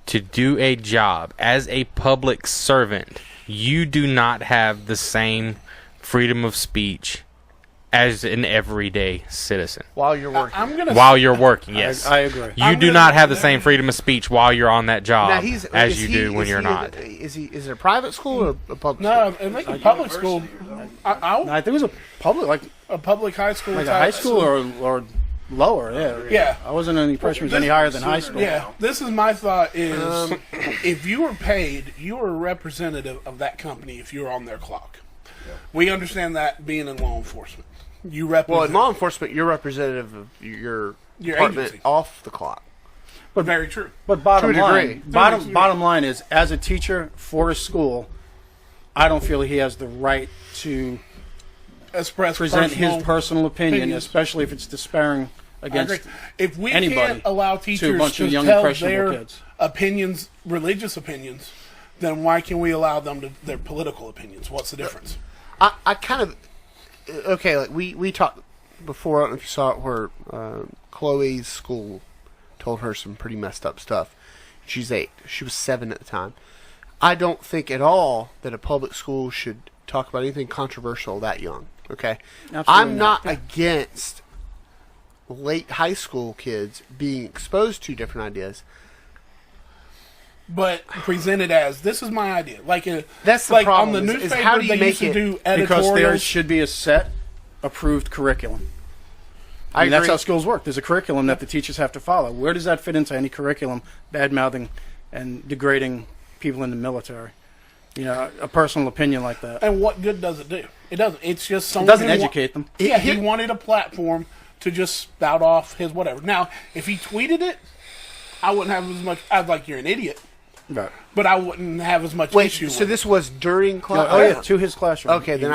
to do a job as a public servant, you do not have the same freedom of speech as an everyday citizen. while you're working. I'm gonna While you're working, yes. I agree. You I'm do gonna- not have the same freedom of speech while you're on that job Now, as you do when you're not. Is it a private school or a public No, school? I think a public school, I think it was a public high school, like a type high school or lower. Yeah. Yeah. I wasn't under the impression it was any higher than high school. Yeah, this is my thought is if you were paid, you were a representative of that company if you were on their clock. We understand that being in law enforcement. You Well, represent in law enforcement, you're representative of your Your department agency. off the clock. but very true. But bottom To a line, degree. bottom line is, as a teacher for a school, I don't feel he has the right to Express present personal his personal opinion, opinions. especially if it's despairing I agree. against. If we anybody can't allow to a teachers bunch to of young tell impressionable their kids. opinions, religious opinions, then why can we allow them to their political opinions? What's the difference? I kind of okay. Like we talked before. I don't know if you saw it where Chloe's school told her some pretty messed up stuff. She's 8. She was 7 at the time. I don't think at all that a public school should talk about anything controversial that young. Okay, Absolutely I'm not. not against late high school kids being exposed to different ideas. But presented as this is my idea, That's the like problem, on the is newspaper. how do you they make used to it- do Because there editorials. should be a set, approved curriculum. I And that's agree. how schools work. There's a curriculum that the teachers have to follow. Where does that fit into any curriculum, bad-mouthing and degrading people in the military? A personal opinion like that. And what good does it do? It doesn't. It's just It someone doesn't who educate them. Yeah, he wanted a platform to just spout off his whatever. Now, if he tweeted it, I wouldn't have as much. I'd like you're an idiot, Right. but I wouldn't have as much Wait, issue. so with this was during class? Oh, yeah, to his classroom. Okay, then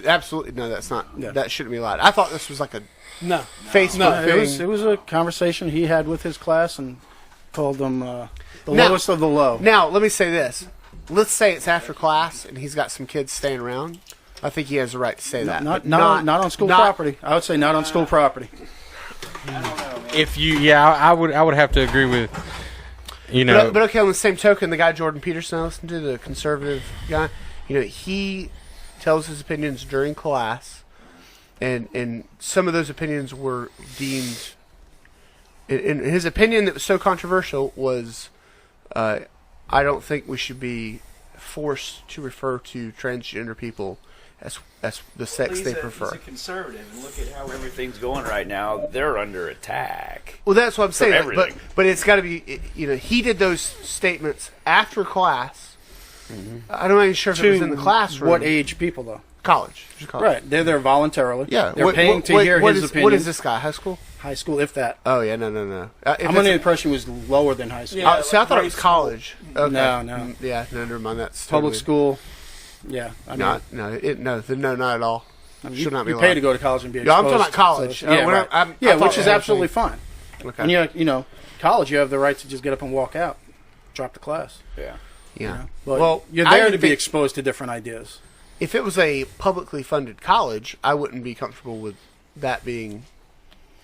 absolutely no. That's not. Yeah. That shouldn't be allowed. I thought this was like a it. No, Facebook No, thing. It was a conversation he had with his class and called them the Now- lowest of the low. Now, let me say this. Let's say it's after class and he's got some kids staying around. I think he has the right to say that. Not but on school not- property. I would say not on school property. If you, I would have to agree with, But okay, on the same token, the guy Jordan Peterson I listened to, the conservative guy, he tells his opinions during class, and some of those opinions were deemed. In his opinion, that was so controversial was, I don't think we should be forced to refer to transgender people as the sex they prefer. He's a conservative, and look at how everything's going right now. They're under attack. Well, that's what I'm saying. But everything. it's got to be. He did those statements after class. I'm not even sure if it was in the classroom. What age people, though? College. Just college. Right. They're there voluntarily. Yeah. They're paying to hear his opinion. What is this guy? High school? High school, if that. Oh yeah, no. I'm under the impression it was lower than high school. Yeah. See, I thought it was grade college. Okay. No. Yeah, no, never mind. That's Public totally- school. Yeah. I mean, No, not at all. Should not be you pay allowed. to go to college and be Yeah, exposed. I'm talking about college. So, yeah, When right. I Which thought is the whole absolutely thing- fine. Okay. And college, you have the right to just get up and walk out, drop the class. Yeah. Yeah. But Well, you're I there didn't to be think- exposed to different ideas. If it was a publicly funded college, I wouldn't be comfortable with that being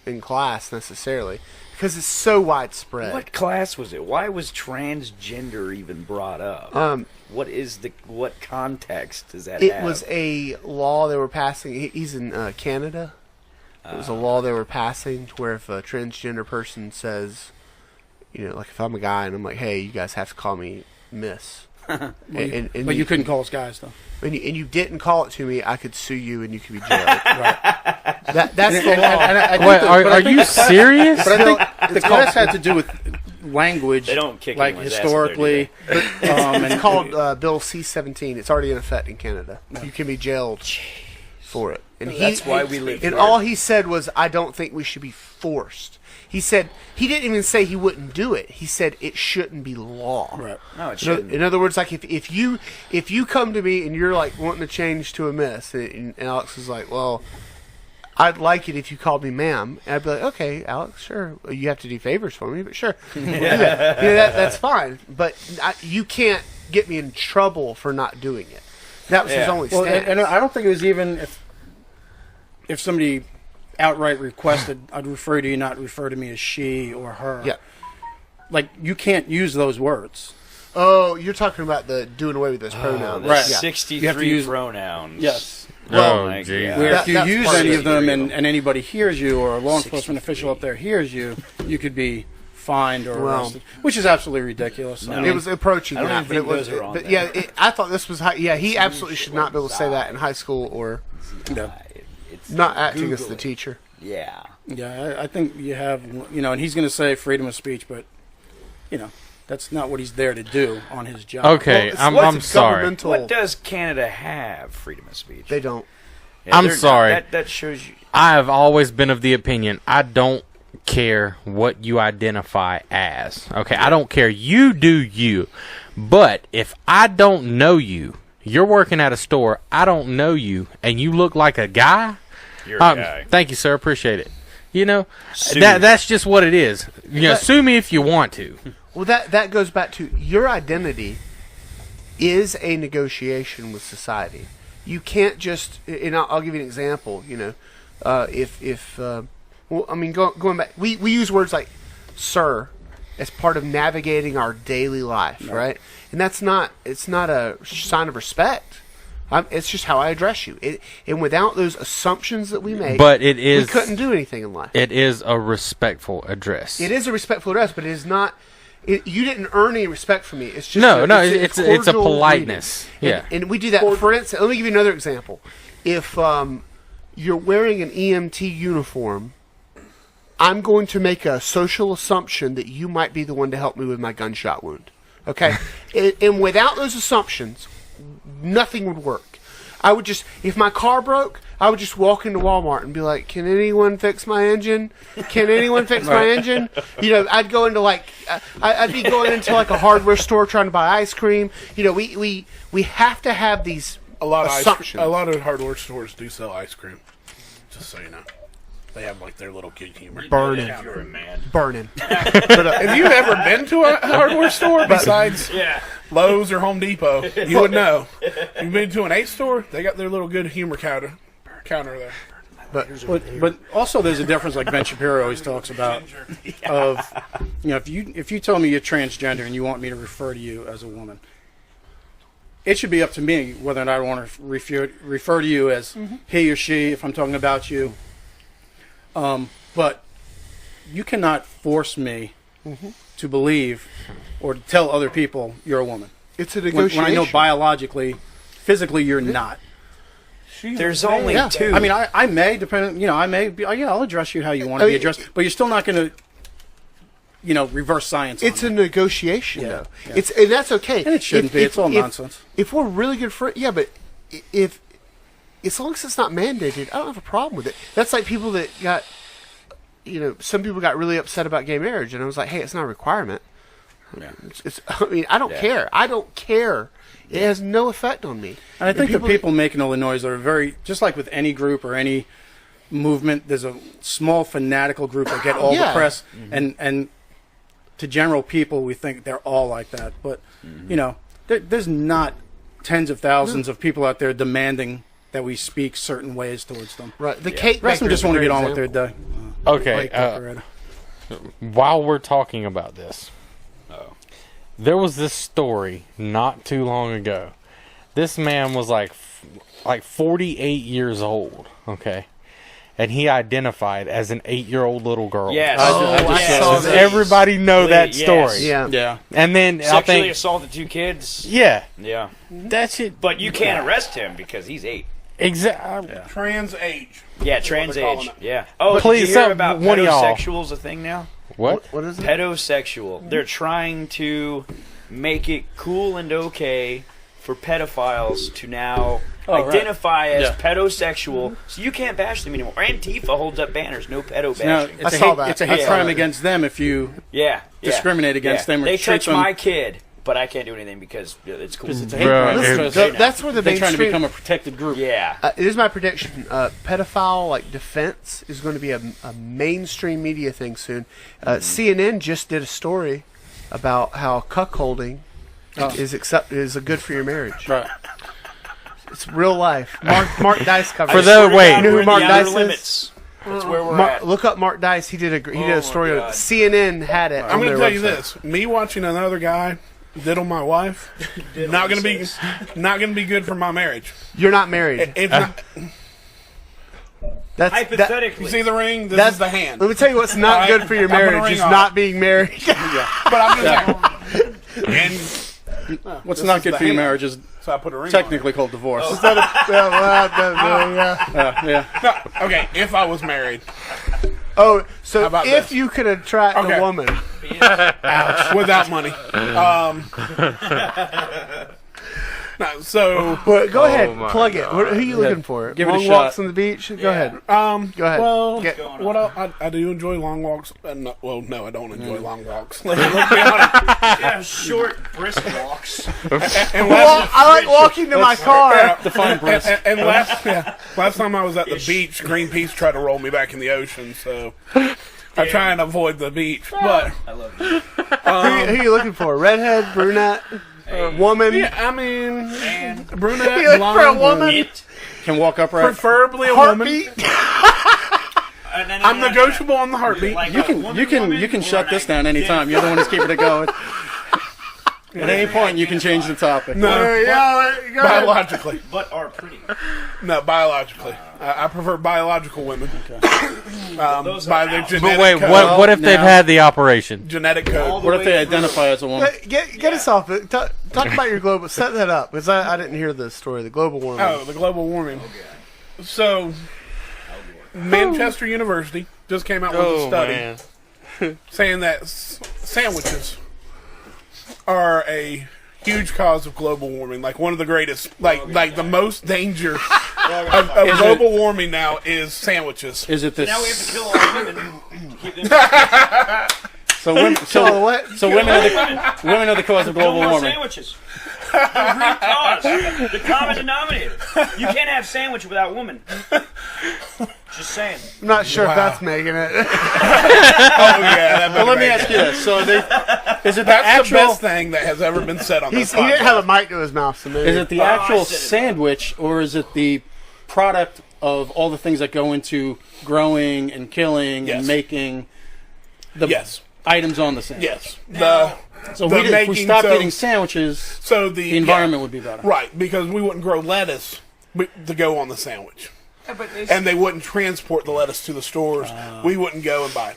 in class necessarily because it's so widespread. What class was it? Why was transgender even brought up? What context does that It have? was a law they were passing. He's in Canada. It was a law they were passing to where if a transgender person says, like if I'm a guy and I'm like, hey, you guys have to call me Miss, But you couldn't call us guys, though. And you didn't call it to me, I could sue you and you could be jailed. That's the law. Wait, are you serious? But I think the class had to do with language. They don't kick like anyone's ass historically. It's called Bill C-17. It's already in effect in Canada. You can be jailed for it. And That's why we live And here. all he said was, I don't think we should be forced. He said, he didn't even say he wouldn't do it. He said it shouldn't be law. Right. No, it shouldn't. In other words, like if you come to me and you're like wanting to change to a miss, and Alex is like, well, I'd like it if you called me ma'am, and I'd be like, okay, Alex, sure. You have to do favors for me, but sure, we'll do that. That's fine. But you can't get me in trouble for not doing it. That was his only Well, stance. and I don't think it was even if somebody outright requested, I'd refer to you, not refer to me as she or her. Yeah. Like, you can't use those words. Oh, you're talking about the doing away with those pronouns. The Right. Yeah. 63 You have to use- pronouns. Yes. Oh, my geez. God. Where if you that's use part of any it. of them and anybody hears you, or a law enforcement official up there hears you, you could be fined or Well, arrested, which is absolutely ridiculous. I mean, It was approaching I don't that, even but it think was. those are on But there. yeah, I thought this was high. Yeah, he absolutely should not be able to say that in high school or It's not acting as Google the it. teacher. Yeah. Yeah, I think you have, and he's going to say freedom of speech, but, that's not what he's there to do on his job. Okay, Well, I'm it's sorry. governmental- What does Canada have freedom of speech? They don't. Yeah, I'm they're not- sorry. that shows you. I have always been of the opinion I don't care what you identify as. Okay, I don't care. You do you. But if I don't know you, you're working at a store, I don't know you, and you look like a guy. You're a guy. Thank you, sir. Appreciate it. Sue. That's just what it is. Sue me if you want to. Well, that goes back to your identity is a negotiation with society. You can't just, and I'll give you an example. Going back, we use words like "sir" as part of navigating our daily life, right? And it's not a sign of respect. It's just how I address you. And without those assumptions that we make, But it is. we couldn't do anything in life. It is a respectful address. It is a respectful address, but it is not. You didn't earn any respect from me. It's just It's a cordial politeness. greeting. Yeah. And we do that. For instance, let me give you another example. If you're wearing an EMT uniform, I'm going to make a social assumption that you might be the one to help me with my gunshot wound. Okay? And without those assumptions, nothing would work. I would just, if my car broke, I would just walk into Walmart and be like, can anyone fix my engine? Can anyone fix my engine? I'd go into I'd be going into like a hardware store trying to buy ice cream. We have to have these A lot of assumptions. a lot of hardware stores do sell ice cream. Just so you know, they have like their little kid humor. Burning. If you're a man. burning. Have you ever been to a hardware store besides Lowe's or Home Depot? You would know. You've been to an Ace store? They got their little good humor counter there. But also there's a difference, like Ben Shapiro always talks about, of if you tell me you're transgender and you want me to refer to you as a woman, it should be up to me whether or not I want to refer to you as he or she if I'm talking about you. But you cannot force me to believe or to tell other people you're a woman. It's a When negotiation. I know biologically, physically you're not. There's only two. I mean, I may, depending, I may be, I'll address you how you want to be addressed, but you're still not going to, reverse science. It's a on negotiation, Yeah, though. yeah. And that's okay. And it shouldn't be. It's all nonsense. If we're really good friends, yeah, but if as long as it's not mandated, I don't have a problem with it. That's like people that got, some people got really upset about gay marriage, and I was like, hey, it's not a requirement. Yeah. I don't care. I don't care. It has no effect on me. And I think the people people making all the noise are very, just like with any group or any movement, there's a small fanatical group that get all the press, and to general people, we think they're all like that. But, there's not tens of thousands of people out there demanding that we speak certain ways towards them. Right. The cake The rest of them maker just is a want to great get on with their example. day. Okay. While we're talking about this, there was this story not too long ago. This man was like 48 years old, okay? and he identified as an 8-year-old little girl. Yes. I saw Does that. everybody know that Yes. story? Yeah. Yeah. And then I Sexually think, assaulted 2 kids. yeah, Yeah. that shit. But you can't arrest him because he's 8. Exactly. Trans age. Yeah, That's what trans they're calling age. it. Yeah. Oh, Please, did you hear so, about one of y'all- pedosexuals a thing now? What? What is it? Pedosexual. They're trying to make it cool and okay for pedophiles to now Oh, right. identify as Yeah. pedosexual, so you can't bash them anymore. Antifa holds up banners, no pedo Now, bashing. it's I a saw hate, that. it's a hate Yeah. crime against them if you Yeah. discriminate against them or They treat touch them- my kid, but I can't do anything because it's cool. because it's a hate Right. crime. Listen, Because So that's where the they're trying to mainstream. become a protected group. Yeah. It is my prediction. Pedophile defense is going to be a mainstream media thing soon. CNN just did a story about how cuckolding is a good for your marriage. Right. It's real life. Mark Dice covered. For it. the- wait. You know who We're in Mark the outer Dice is? limits. That's where we're Mark, at. look up Mark Dice. He did a story on it. God. CNN had it. I'm on going to their tell you website. this: me watching another guy diddle my wife, not going to be good for my marriage. You're not married. It's not, That's Hypothetically. you see the ring? This That's is the hand. Let me tell you what's not All good right, for your I'm putting a marriage ring is on not it. being married. But I'm just saying. And What's This not is good the for your hand. marriage is so I put a ring. technically called divorce. Yeah. On it. No, okay, if I was married, Oh, so How about if this? you could attract Okay. a woman, without money. No, so well, go ahead, my plug it. Who are you looking for? Give it a Long shot. walks on the beach. Go ahead. Go ahead. well, Get- what I do enjoy long walks. No, well, no, I don't enjoy long walks. Let's be honest. Yeah, short, brisk walks. And well, I like walking to my car. Define brisk. And last time I was at the beach, Greenpeace tried to roll me back in the ocean, so I try and avoid the beach. But I love you. Who are you looking for? Redhead, brunette, woman? yeah, I mean, And brunette, You look for a blonde, woman? it. Can walk upright. preferably a Heartbeat? woman. I'm negotiable on the heartbeat. Like You a can woman, you can woman, you can or shut an this down anytime. You're the one who's keeping it going. At any point, you can change the topic. No, Yeah, go ahead. biologically. But are pretty. No, biologically. I prefer biological women. Those By are their out. genetic But wait, code. what if they've now- had the operation? Genetic code. What if they identify as a woman? Get us off it. Talk about your global. Set that up because I didn't hear the story. The global warming. Oh, the global warming. So, Manchester University just came out with a study saying that sandwiches are a huge cause of global warming. Like one of the greatest, like the most danger of global warming now is sandwiches. Is it this? Now we have to kill all the women. Keep them So women, So what? so women are the cause of no global more warming. sandwiches. The root cause. The common denominator. You can't have sandwich without woman. Just saying. I'm not sure if that's making it. Oh yeah, that Well, let me ask you this: so is it the That's actual? the best thing that has ever been said on He this didn't podcast. have a mic to his mouth, so maybe. Is it the I actual said it. sandwich, or is it the product of all the things that go into growing and killing Yes. and making the Yes, items on the sandwich? yes. So The if we making- stopped so- eating sandwiches, So the environment would be better. right, because we wouldn't grow lettuce to go on the sandwich. And they wouldn't transport the lettuce to the stores. We wouldn't go and buy it.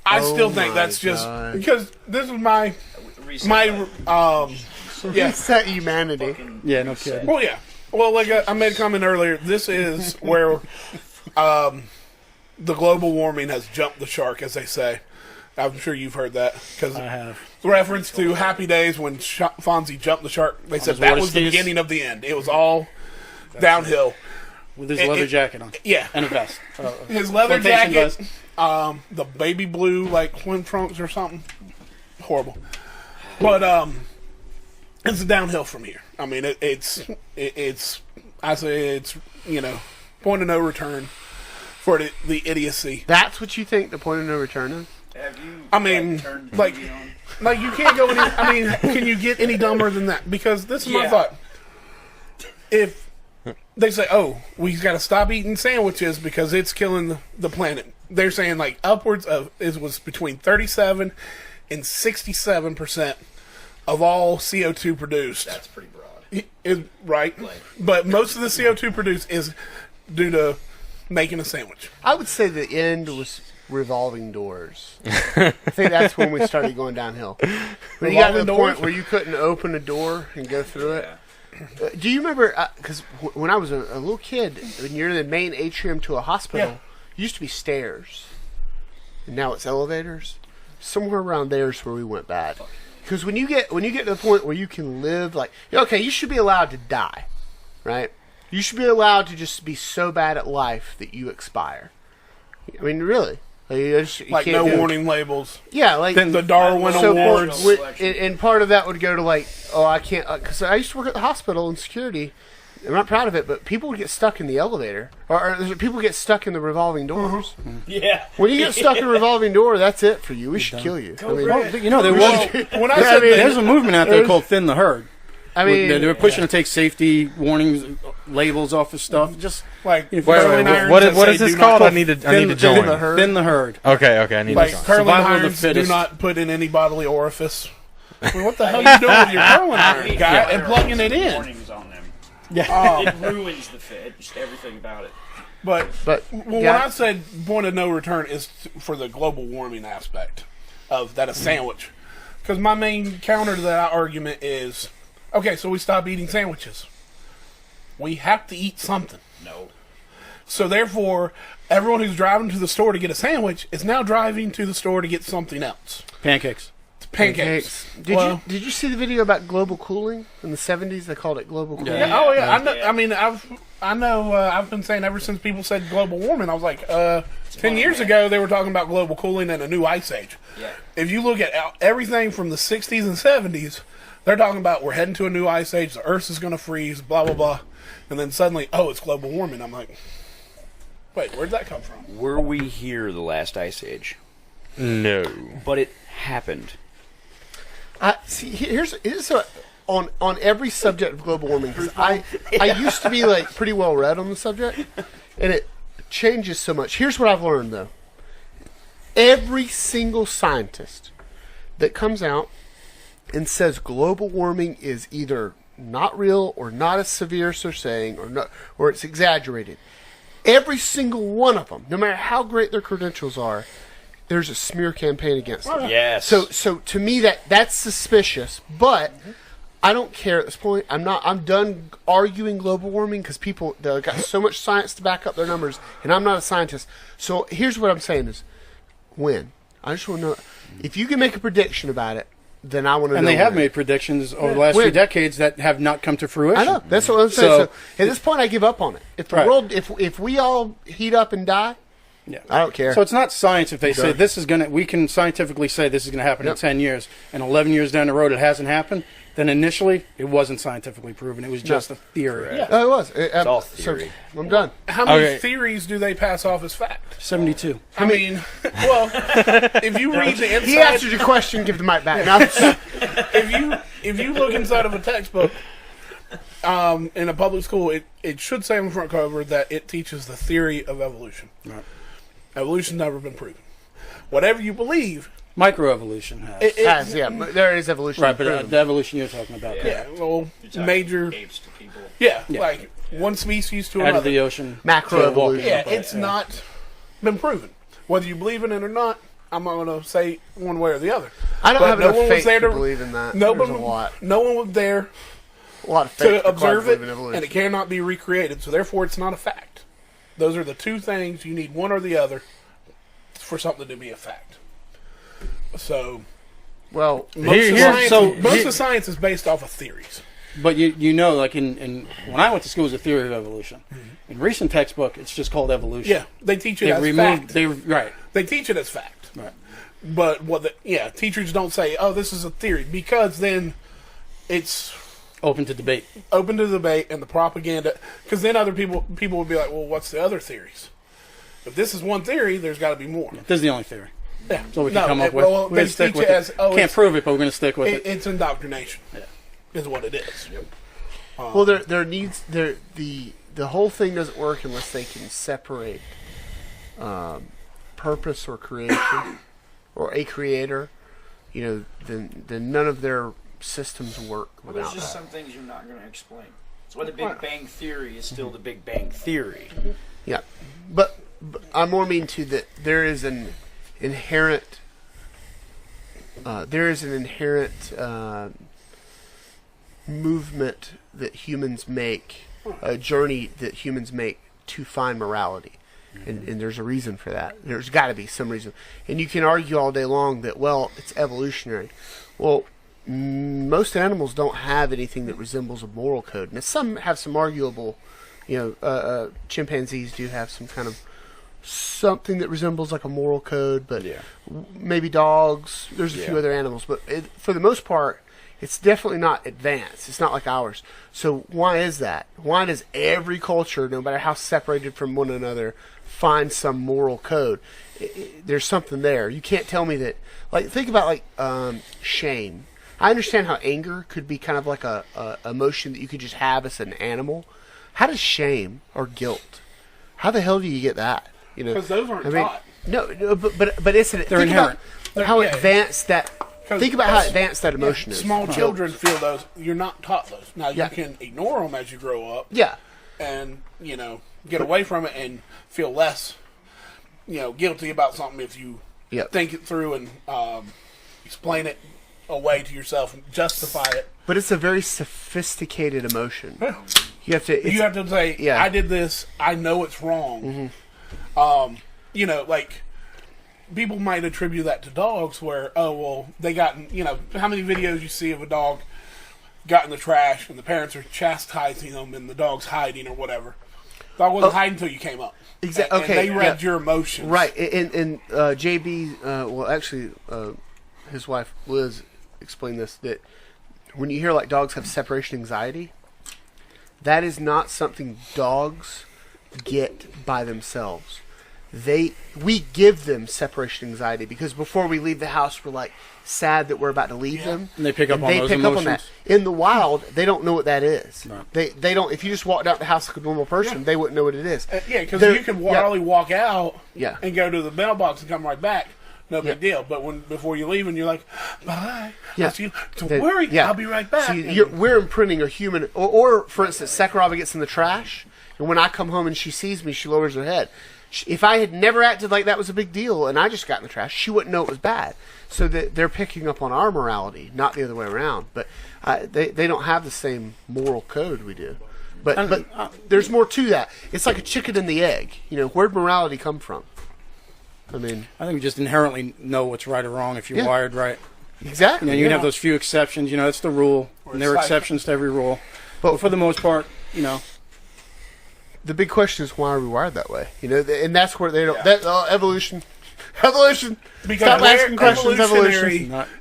I still think that's just God. because this is my Reset humanity. Yeah, no kidding. well yeah like I made a comment earlier. This is where the global warming has jumped the shark, as they say. I'm sure you've heard that because I have. reference to Happy Days when Fonzie jumped the shark. They said his that water was the skis? beginning of the end. It was all downhill. With his It- leather it- jacket on Yeah, and a vest. his leather Flotation jacket, vest. the baby blue like swim trunks or something. Horrible, but it's downhill from here. I mean, it's I say it's point of no return for the idiocy. That's what you think the point of no return is? Have you, I mean, turned the like- TV on? Like you can't go any. I mean, can you get any dumber than that? Because this is my Yeah. thought. If they say, "Oh, we got to stop eating sandwiches because it's killing the planet," they're saying like upwards of it was between 37 and 67% of all CO2 produced. That's pretty broad. Is right, but most of the CO2 produced is due to making a sandwich. I would say the end was revolving doors. I think that's when we started going downhill. When you got to the point where you couldn't open a door and go through it. Do you remember, because when I was a little kid, when you're in the main atrium to a hospital, it used to be stairs. And now it's elevators. Somewhere around there is where we went bad. Because when you get to the point where you can live, like, okay, you should be allowed to die, right? You should be allowed to just be so bad at life that you expire. I mean, really. You no warning labels. Yeah, like the Darwin Awards. And part of that would go to like, oh, I can't, because I used to work at the hospital in security. I'm not proud of it, but people would get stuck in the elevator, or people get stuck in the revolving doors. Yeah. When you get stuck in a revolving door, that's it for you. We should kill you. I mean, there's a movement out there called Thin the Herd. I mean, they were pushing to take safety warnings labels off of stuff. Just like what is this called? I need to join. Thin the herd. Okay, I need to join. Curling irons do not put in any bodily orifice. I mean, what the hell are you doing with your curling iron, guy, and plugging it in? Warnings on them. Yeah, it ruins the fit. Just everything about it. But when I said point of no return is for the global warming aspect of that a sandwich, because my main counter to that argument is, okay, so we stop eating sandwiches. We have to eat something. No. So therefore, everyone who's driving to the store to get a sandwich is now driving to the store to get something else. Pancakes. Did you see the video about global cooling in the 70s? They called it global cooling. Yeah. Oh yeah. I mean, I've been saying ever since people said global warming, I was like, 10 years ago they were talking about global cooling and a new ice age. Yeah. If you look at everything from the 60s and 70s, they're talking about we're heading to a new ice age, the Earth is going to freeze, blah blah blah, and then suddenly, oh, it's global warming. I'm like, wait, where'd that come from? Were we here the last ice age? No. But it happened. See, here's on every subject of global warming, because I used to be like pretty well read on the subject, and it changes so much. Here's what I've learned though: every single scientist that comes out and says global warming is either not real or not as severe as they're saying, or it's exaggerated. Every single one of them, no matter how great their credentials are, there's a smear campaign against them. Yes. So to me that's suspicious, but I don't care at this point. I'm done arguing global warming because people they got so much science to back up their numbers, and I'm not a scientist. So here's what I'm saying is, when I just want to know if you can make a prediction about it, then I want to know. And they have made predictions over the last few decades that have not come to fruition. I know. That's what I'm saying. So at this point, I give up on it. If the world, if we all heat up and die, I don't care. So it's not science if they say this is going to, we can scientifically say this is going to happen in 10 years, and 11 years down the road it hasn't happened, then initially it wasn't scientifically proven. It was just a theory. Yeah. Oh, it was. It's all theory. So I'm done. How many theories do they pass off as fact? 72. I mean, well, if you read the inside... He answered your question, give the mic back. Now, if you look inside of a textbook in a public school, it should say on the front cover that it teaches the theory of evolution. Right. Evolution's never been proven. Whatever you believe... Microevolution has. It has, yeah. There is evolution. Right, but the evolution you're talking about. Yeah, well, major... Apes to people. Yeah, like one species to out another. of the ocean. Macroevolution. Yeah, it's not been proven. Whether you believe in it or not, I'm not going to say one way or the other. I don't have enough faith there to believe in that. No There's one, a lot. No one was there A lot of faith to observe it, in evolution. and it cannot be recreated, so therefore it's not a fact. Those are the two things. You need one or the other for something to be a fact. So, well, most of science is based off of theories. But you know, like in when I went to school, it was a theory of evolution. Mm-hmm. In recent textbook, it's just called evolution. Yeah, they teach it as fact. They teach it as fact. Right. But teachers don't say, "Oh, this is a theory," because then it's open to debate. Open to debate and the propaganda. Because then other people would be like, "Well, what's the other theories?" If this is one theory, there's got to be more. Yeah, this is the only theory. Yeah, so we can come up with. Well, we're going to stick with it. Can't prove it, but we're going to stick with it. It's indoctrination. Yeah. Is what it is. Yep. Well, there needs the whole thing doesn't work unless they can separate purpose or creation or a creator. You know, then none of their systems work without there's just that. some things you're not going to explain. That's why the Big Bang Theory is still the Big Bang Theory. Yeah, I more mean to that there is an inherent movement that humans make, a journey that humans make to find morality. And there's a reason for that. There's got to be some reason. And you can argue all day long that, well, it's evolutionary. Well, most animals don't have anything that resembles a moral code. Now, some have some arguable, chimpanzees do have some kind of something that resembles like a moral code, but maybe dogs. There's a few other animals. But for the most part, it's definitely not advanced. It's not like ours. So why is that? Why does every culture, no matter how separated from one another, find some moral code? There's something there. You can't tell me that. Like, think about like shame. I understand how anger could be kind of like a emotion that you could just have as an animal. How does shame or guilt? How the hell do you get that? Because those aren't taught. No, but it's They're inherent. How advanced that. Think about how advanced that emotion is. Small children feel those. You're not taught those. Now you can ignore them as you grow up. Yeah. And get away from it and feel less, guilty about something if you think it through and explain it away to yourself and justify it. But it's a very sophisticated emotion. You have to say, I did this. I know it's wrong. Mm-hmm. Like people might attribute that to dogs, where they got how many videos you see of a dog got in the trash and the parents are chastising them and the dog's hiding or whatever. Dog wasn't hiding until you came up. Exactly. And they read your emotions. Right. And JB, his wife Liz explained this, that when you hear like dogs have separation anxiety, that is not something dogs get by themselves. We give them separation anxiety because before we leave the house, we're like sad that we're about to leave them. And they pick up on those emotions. that. In the wild, they don't know what that is. No. They don't. If you just walked out the house like a normal person, they wouldn't know what it is. Because you can probably walk out and go to the mailbox and come right back. No big deal. But before you leave, and you're like, bye. Yeah. Don't worry. I'll be right back. So we're imprinting a human. Or for instance, Sakuraba gets in the trash, and when I come home and she sees me, she lowers her head. If I had never acted like that was a big deal and I just got in the trash, she wouldn't know it was bad. So that they're picking up on our morality, not the other way around. But they don't have the same moral code we do. But there's more to that. It's like a chicken and the egg. Where'd morality come from? I think we just inherently know what's right or wrong if you're wired right. Exactly. You can have those few exceptions. It's the rule, and there are exceptions to every rule. But for the most part, the big question is, why are we wired that way? And that's where they don't. Evolution. Because stop asking questions.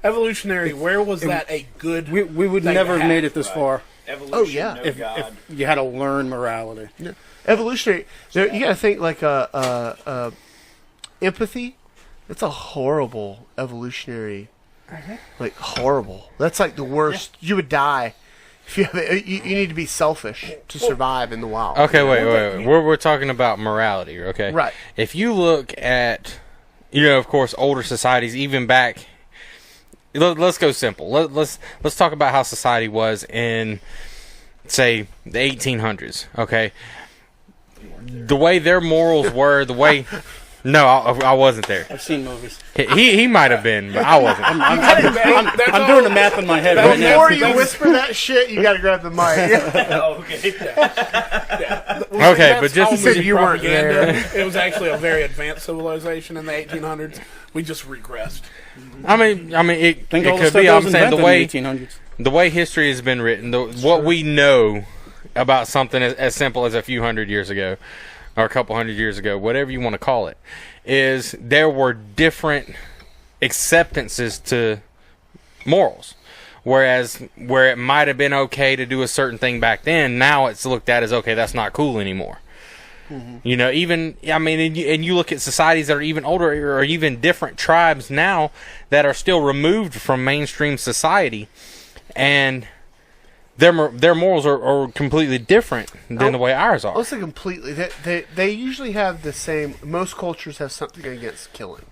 Evolutionary. Where was that a good? We would never have made it this far. Evolution, if you had to learn morality. Yeah. Evolutionary. You got to think like empathy. That's a horrible evolutionary. Like horrible. That's like the worst. You would die. You need to be selfish to survive in the wild. Okay, wait. We're talking about morality, okay? Right. If you look at, of course, older societies, even back. Let's go simple. Let's talk about how society was in, say, the 1800s. Okay. The way their morals were, the way. No, I wasn't there. I've seen movies. He might have been, but I wasn't. I'm doing the math in my head right now. Before you whisper that shit, you got to grab the mic. Okay, but just you weren't there. It was actually a very advanced civilization in the 1800s. We just regressed. I mean, it could be. I'm saying the way history has been written, what we know about something as simple as a few hundred years ago. Or a couple hundred years ago, whatever you want to call it, is there were different acceptances to morals. Whereas where it might have been okay to do a certain thing back then, now it's looked at as, okay, that's not cool anymore. Mm-hmm. And you look at societies that are even older or even different tribes now that are still removed from mainstream society, and their morals are completely different than the way ours are. Also completely. They usually have the same. Most cultures have something against killing.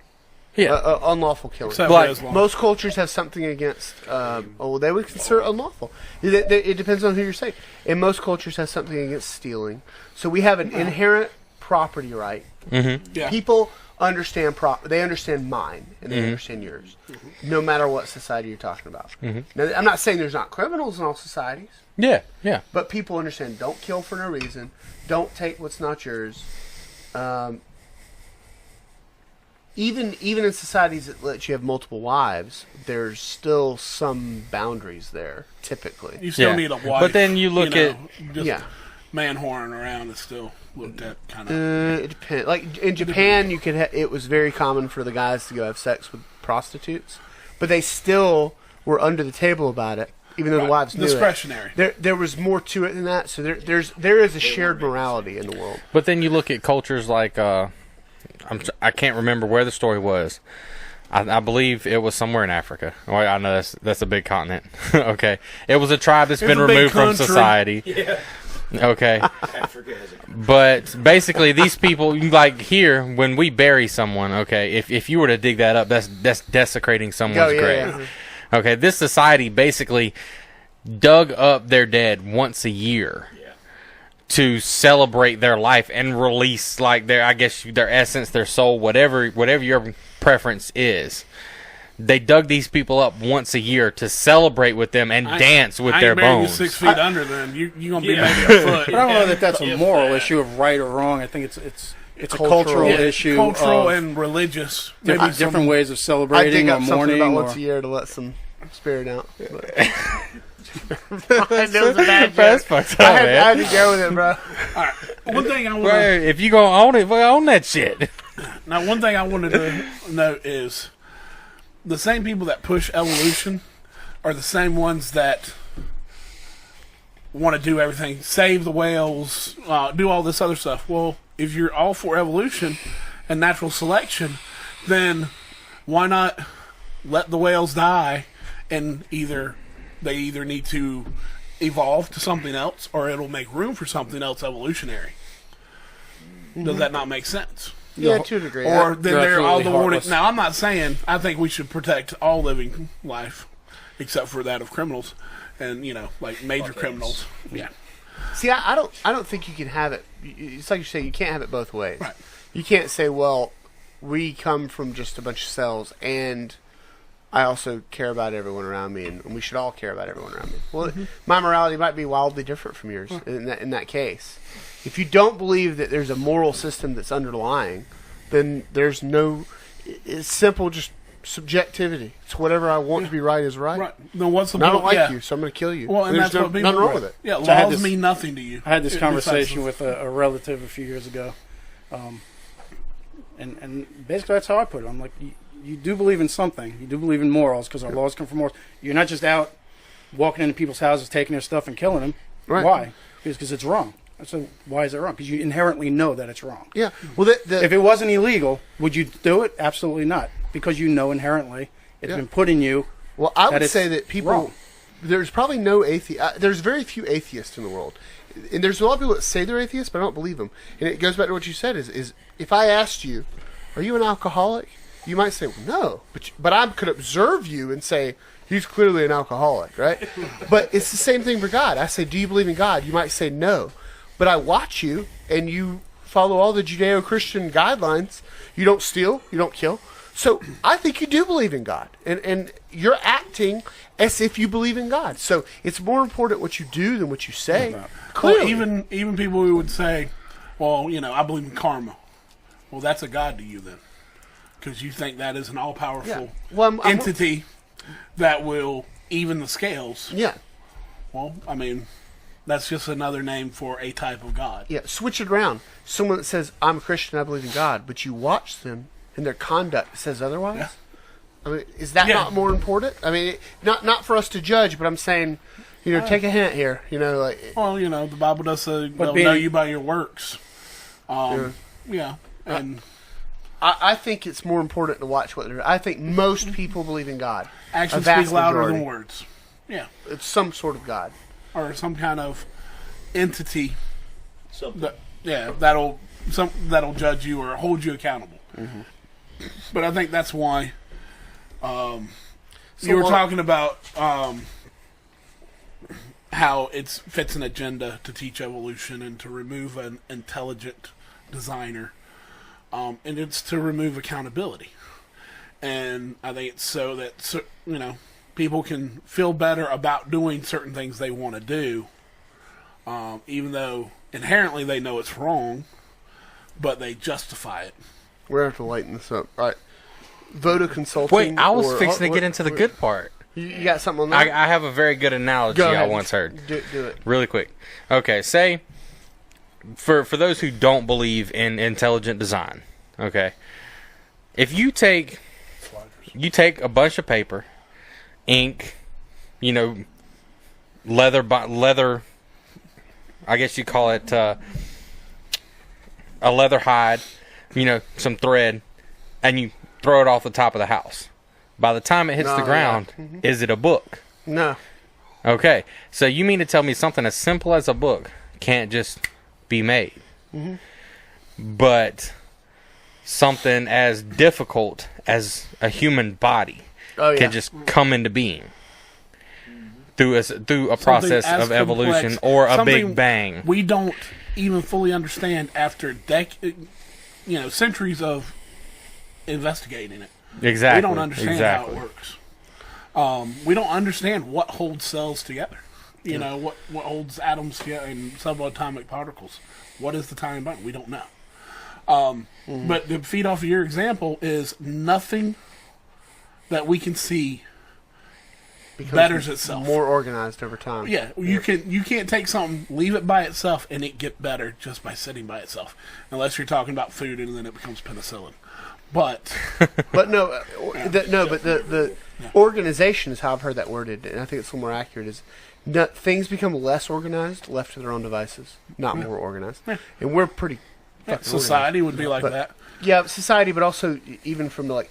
Yeah. Unlawful killing. Like, most cultures have something against, they would consider it unlawful. It depends on who you're saying. And most cultures have something against stealing. So we have an inherent property right. Yeah. People understand they understand mine and they understand yours, no matter what society you're talking about. Now, I'm not saying there's not criminals in all societies. Yeah, yeah. But people understand, don't kill for no reason. Don't take what's not yours. Even in societies that let you have multiple wives, there's still some boundaries there, typically. You still Yeah. need a wife. But then you look at- just man whoring around is still looked at kind of. It depends. Like, in Japan, you could it was very common for the guys to go have sex with prostitutes. But they still were under the table about it, even though the wives knew discretionary. it. There was more to it than that. So there is a shared morality in the world. But then you look at cultures like I can't remember where the story was. I believe it was somewhere in Africa. Well, I know that's a big continent. Okay, it was a tribe that's been a big removed from country. society. Yeah. Okay, Africa has a but basically these people, like here, when we bury someone, okay, if you were to dig that up, that's desecrating someone's grave. Yeah. Okay, this society basically dug up their dead once a year to celebrate their life and release like their essence, their soul, whatever your preference is. They dug these people up once a year to celebrate with them and dance with their bones. You 6 feet under them. You're gonna be maybe a foot. But I don't know that that's a moral issue of right or wrong. I think it's a cultural issue. Cultural of and religious. different ways of I celebrating dig or up something mourning. about Or, once a year to let some spirit out. But- That's was a bad that's joke. fucked up, I man. had to go with it, bro. All right. One thing I want Well, if you gonna own it, well, own that shit. now, one thing I wanted to note is the same people that push evolution are the same ones that want to do everything, save the whales, do all this other stuff. Well, if you're all for evolution and natural selection, then why not let the whales die and they either need to evolve to something else or it'll make room for something else evolutionary. Does that not make sense? Yeah, to a degree. Or then You're they're all the absolutely warning. heartless. Now, I'm not saying I think we should protect all living life, except for that of criminals, and like major criminals. Yeah, See, I don't think you can have it. It's like you say, you can't have it both ways. Right. You can't say, well, we come from just a bunch of cells, and I also care about everyone around me, and we should all care about everyone around me. Well, my morality might be wildly different from yours in that case. If you don't believe that there's a moral system that's underlying, then there's no. It's simple, just subjectivity. It's whatever I want to be right is right. right. No, what's the And I don't like yeah. you, so I'm going to kill you. Well, and there's that's what people. nothing wrong with it. Yeah, So I had laws this- mean nothing to you. I had this It- conversation besides with a relative a few years ago, and basically that's how I put it. I'm like, you do believe in something. You do believe in morals because our laws come from morals. You're not just out walking into people's houses, taking their stuff, and killing them. Right. Why? Because it's wrong. So why is it wrong? Because you inherently know that it's wrong. Yeah. Well, If it wasn't illegal, would you do it? Absolutely not. Because you know inherently it's been put in you. Well, I would it's say that people. wrong. There's probably no atheist. There's very few atheists in the world, and there's a lot of people that say they're atheists, but I don't believe them. And it goes back to what you said: is if I asked you, "Are you an alcoholic?" You might say, well, "No," but I could observe you and say, "He's clearly an alcoholic," right? But it's the same thing for God. I say, "Do you believe in God?" You might say, "No," but I watch you, and you follow all the Judeo-Christian guidelines. You don't steal, you don't kill. So I think you do believe in God, and you're acting as if you believe in God. So it's more important what you do than what you say. Well, Clearly. even people who would say, "Well, I believe in karma." Well, that's a god to you then, because you think that is an all-powerful Yeah. Well, I'm- entity that will even the scales. Yeah, Well, I mean, that's just another name for a type of god. yeah. Switch it around. Someone that says, "I'm a Christian, I believe in God," but you watch them and their conduct says otherwise. Yeah. I mean, is that Yeah. not more important? I mean, not for us to judge, but I'm saying, take a hint here. Like Well, the Bible does say they'll being- know you by your works. Yeah, and I think it's more important to watch what they're. I think most people believe in God. actions A vast speak louder majority. than words. Yeah, It's some sort of God. or some kind of entity. something. That'll judge you or hold you accountable. But I think that's why you were talking about how it fits an agenda to teach evolution and to remove an intelligent designer, and it's to remove accountability. And I think it's so that people can feel better about doing certain things they want to do, even though inherently they know it's wrong, but they justify it. We're going to have to lighten this up. All right. Voda Consulting. Wait, I was fixing to get into the good part. You got something on that? I have a very good analogy I once heard. Do it. Really quick. Okay, say, for those who don't believe in intelligent design, okay, if you take a bunch of paper, ink, leather, I guess you call it a leather hide, some thread, and you throw it off the top of the house. By the time it hits the ground, is it a book? No. Okay, so you mean to tell me something as simple as a book can't just be made? Mm-hmm. But something as difficult as a human body can just come into being through a process of evolution or a big bang. We don't even fully understand after centuries of investigating it. Exactly. We don't understand how it works. We don't understand what holds cells together. What holds atoms together and subatomic particles. What is the timing button? We don't know. But to feed off of your example is nothing that we can see betters itself. More organized over time. Yeah, you can't take something, leave it by itself, and it get better just by sitting by itself, unless you're talking about food and then it becomes penicillin. But the organization is how I've heard that worded, and I think it's a little more accurate. Is things become less organized, left to their own devices, not more organized, and we're pretty. Society would be like that. Yeah, society, but also even from the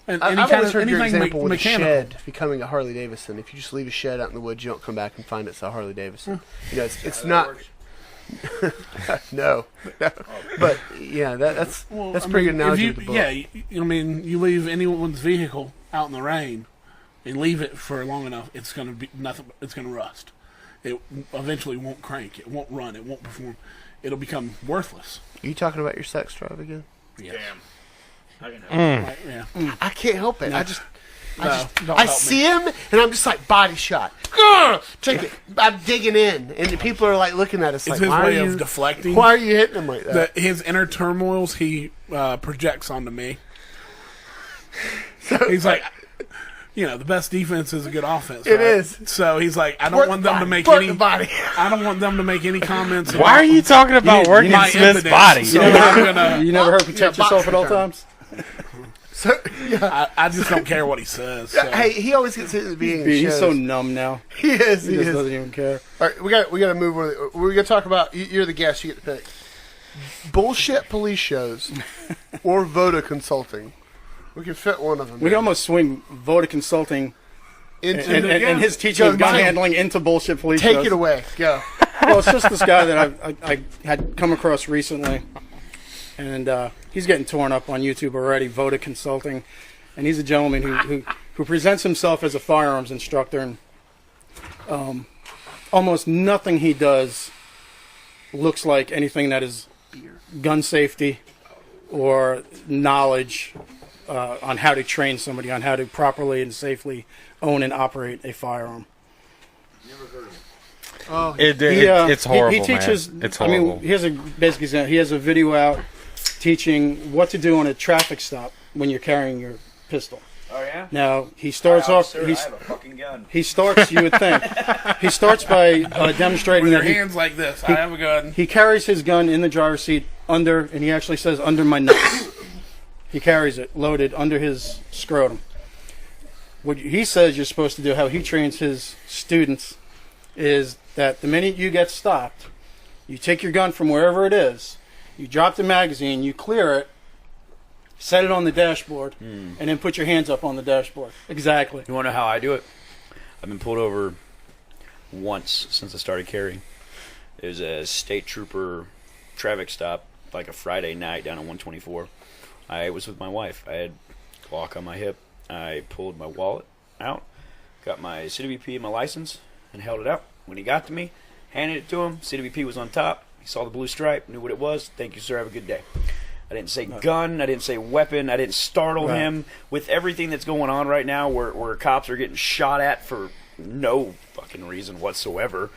and I've always heard your example with a shed becoming a Harley Davidson. If you just leave a shed out in the woods, you don't come back and find it's a Harley Davidson. It's not. No, but yeah, that's pretty good analogy with the book. Yeah, you leave anyone's vehicle out in the rain and leave it for long enough, it's going to be nothing. It's going to rust. It eventually won't crank. It won't run. It won't perform. It'll become worthless. Are you talking about your sex drive again? Yeah. Damn. I can help it. I can't help it. No. I see him, and I'm just like, body shot. Grr! Take it. I'm digging in, and people are like looking at us it's like, his why way are you of deflecting. Why are you hitting him like that? His inner turmoils he projects onto me. So, he's like, the best defense is a good offense. It right? is. So he's like, I don't want them to make any. I don't want them to make any comments. Why are you talking about working Smith's body? So you never heard protect yourself at all times? So, yeah. I just don't care what he says. So. Hey, he always gets hit at the beginning. He's so numb now. He is. He just doesn't even care. All right, we got to move on. We're going to talk about. You're the guest. You get to pick. Bullshit police shows or Voda Consulting. We can fit one of them. We can almost swing Voda Consulting and his teaching of gun handling into bullshit police shows. Take it away. Go. Well, it's just this guy that I had come across recently. And he's getting torn up on YouTube already, Voda Consulting. And he's a gentleman who presents himself as a firearms instructor. And almost nothing he does looks like anything that is gun safety or knowledge on how to train somebody, on how to properly and safely own and operate a firearm. Never heard of it. Oh, it's horrible, he teaches, man. It's horrible. I mean, here's a basic example. He has a video out teaching what to do on a traffic stop when you're carrying your pistol. Oh yeah. Now he starts off. I have a fucking gun. He starts. You would think. He starts by demonstrating With your that hands like this. I have a gun. He carries his gun in the driver's seat under, and he actually says under my nuts. He carries it loaded under his scrotum. What he says you're supposed to do, how he trains his students, is that the minute you get stopped, you take your gun from wherever it is, you drop the magazine, you clear it, set it on the dashboard, and then put your hands up on the dashboard. Exactly. You want to know how I do it? I've been pulled over once since I started carrying. It was a state trooper traffic stop, like a Friday night down on 124. I was with my wife. I had a Glock on my hip. I pulled my wallet out, got my CWP and my license, and held it out. When he got to me, handed it to him. CWP was on top. He saw the blue stripe, knew what it was. Thank you, sir. Have a good day. I didn't say gun. I didn't say weapon. I didn't startle him with everything that's going on right now where cops are getting shot at for no fucking reason whatsoever.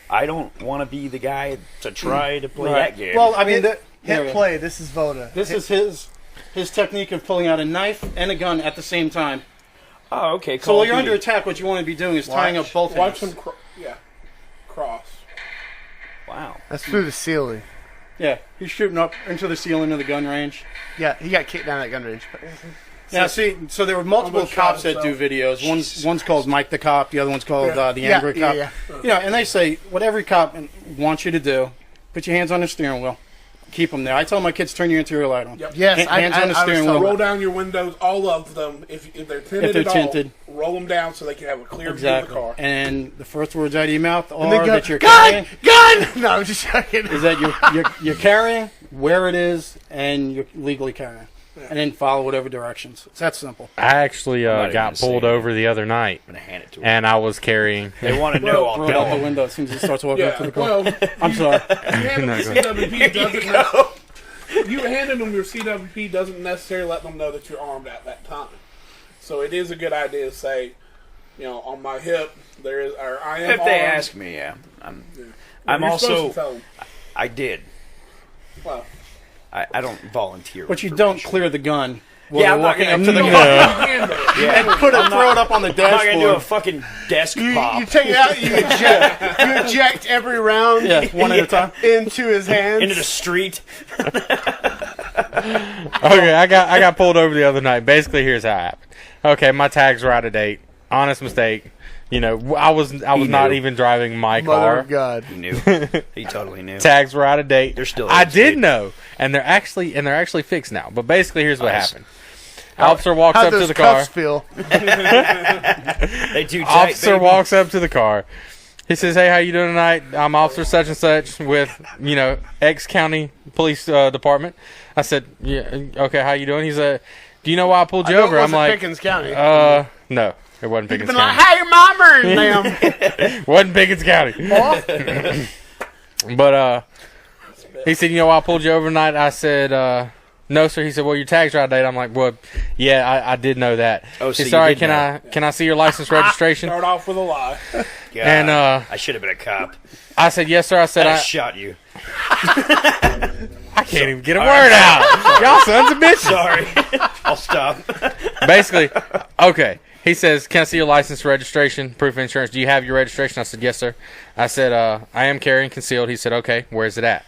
I don't want to be the guy to try to play that game. Well, I mean, hit play. This is Voda. This is his technique of pulling out a knife and a gun at the same time. Oh, okay. So while you're under attack, what you want to be doing is tying up both Watch hands. him cross. Wow. That's through the ceiling. Yeah, he's shooting up into the ceiling of the gun range. Yeah, he got kicked down that gun range. Yeah, see, so there were multiple Almost cops shot that do videos. One's called Mike the Cop. The other one's called the Angry Cop. Yeah. You know, and they say what every cop wants you to do: put your hands on the steering wheel, keep them there. I tell my kids, turn your interior light on. Yep. Yes, Hands on the steering wheel. Roll down your windows, all of them. If they're tinted, roll them down so they can have a clear view of the car. And the first words out of your mouth are Go, that you're gun! carrying. Gun! No, I'm just joking. Is that you're carrying, where it is, and you're legally carrying. And then follow whatever directions. It's that simple. I actually not even got gonna say pulled over the other night, I'm going to hand it to him. and I was carrying. They want to know. I'll Throw it tell out the them. window as soon as he starts walking up to the car. Well, I'm sorry. CWP doesn't you handing them your CWP doesn't necessarily let them know that you're armed at that time. So it is a good idea to say, on my hip there is, or I am If armed. they ask me, yeah. I'm You're also. supposed to tell them. I did. Well, I don't volunteer. But you don't clear the gun while Yeah, you're I'm not walking gonna- up to the no, gun. handle it. And throw it up on the I'm not going to do a dashboard. fucking desk pop. You take it out, you eject every round Yeah, one at a time. into his hands. into the street. Okay, I got pulled over the other night. Basically, here's how it happened. Okay, my tags were out of date. Honest mistake. I was not knew. even driving my Mother car. of God. He knew. He totally knew. Tags were out of date. They're still I out of did date. know, and they're actually fixed now. But basically, here's what Nice. happened. Officer walks How'd up to those the car. cuffs feel? They too tight, Officer baby. walks up to the car. He says, "Hey, how you doing tonight? I'm Officer such and such with X County Police Department." I said, "Yeah, okay. How you doing?" He said, "Do you know why I pulled you over?" I'm like, Pickens County. "No, it wasn't You've Pickens been County. like, hey, your mama and them. Wasn't Pickens County." But he said, "You know why I pulled you over tonight?" I said, "No, sir." He said, "Well, your tags are out of date." I'm like, "Well, yeah, I did know that." Oh, He so said, you "Sorry, did know. can I see your license registration?" Start off with a lie. God, And I should have been a cop. I said, "Yes, sir." I said, I shot you. I can't even get a word out. Y'all sons of bitches. Sorry. I'll stop. Basically, okay. He says, "Can I see your license, registration, proof of insurance? Do you have your registration?" I said, "Yes, sir." I said, "I am carrying concealed." He said, "Okay, where's it at?"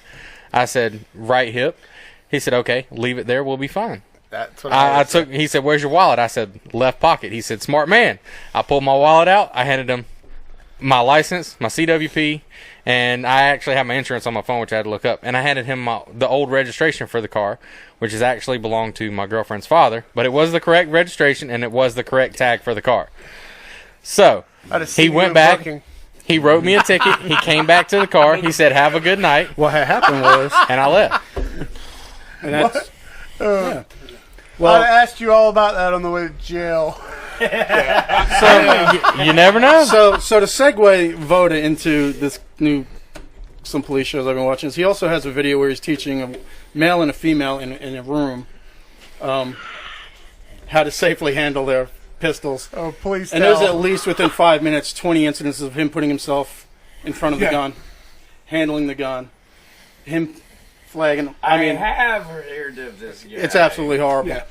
I said, "Right hip." He said, "Okay, leave it there. We'll be fine." That's what I took. He said, "Where's your wallet?" I said, "Left pocket." He said, "Smart man." I pulled my wallet out. I handed him my license, my CWP, and I actually have my insurance on my phone, which I had to look up. And I handed him the old registration for the car, which is actually belonged to my girlfriend's father, but it was the correct registration and it was the correct tag for the car. So he went back. He wrote me a ticket. He came back to the car. He said, "Have a good night," What had happened was, and I left. and that's, Well, well, I asked you all about that on the way to jail. You never know. so to segue Voda into this some police shows I've been watching, is he also has a video where he's teaching a male and a female in a room how to safely handle their pistols. Oh, please And there's at least within 5 minutes 20 incidents of him putting himself in front of the gun, handling the gun, him flagging. I mean, have heard of this guy. it's absolutely horrible. Yeah.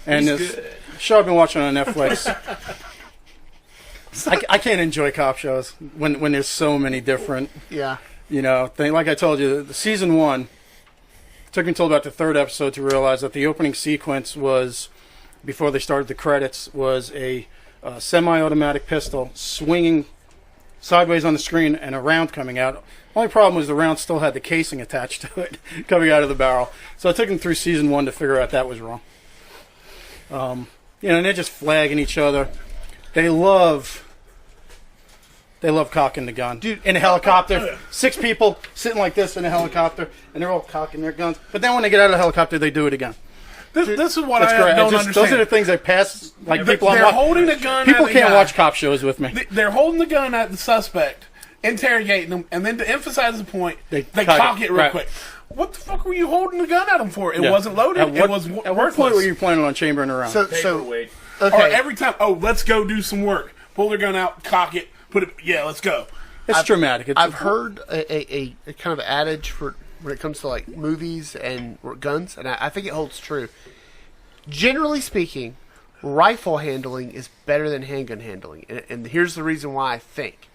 And this show I've been watching on Netflix. I can't enjoy cop shows when there's so many different, Yeah. things. Like I told you, the season 1 took me until about the 3rd episode to realize that the opening sequence was, before they started the credits, was a semi-automatic pistol swinging sideways on the screen and a round coming out. Only problem was the round still had the casing attached to it coming out of the barrel. So it took them through season 1 to figure out that was wrong. And they're just flagging each other. They love cocking the gun. Dude, in a helicopter, 6 people sitting like this in a helicopter, and they're all cocking their guns. But then when they get out of the helicopter, they do it again. This is what That's I great. don't Those are understand. the things that pass. Like people, They're holding a gun. people at the can't guy. watch cop shows with me. They're holding the gun at the suspect, interrogating them, and then to emphasize the point, they cock cock it, it real right. quick. What the fuck were you holding the gun at them for? It Yeah. wasn't loaded. At It was what point were you planning on chambering around? So Paperweight. okay. Or every time, let's go do some work. Pull their gun out, cock it, put it. Yeah, let's go. it's dramatic. It's, I've heard a kind of adage for when it comes to like movies and guns, and I think it holds true. Generally speaking, rifle handling is better than handgun handling, and here's the reason why I think.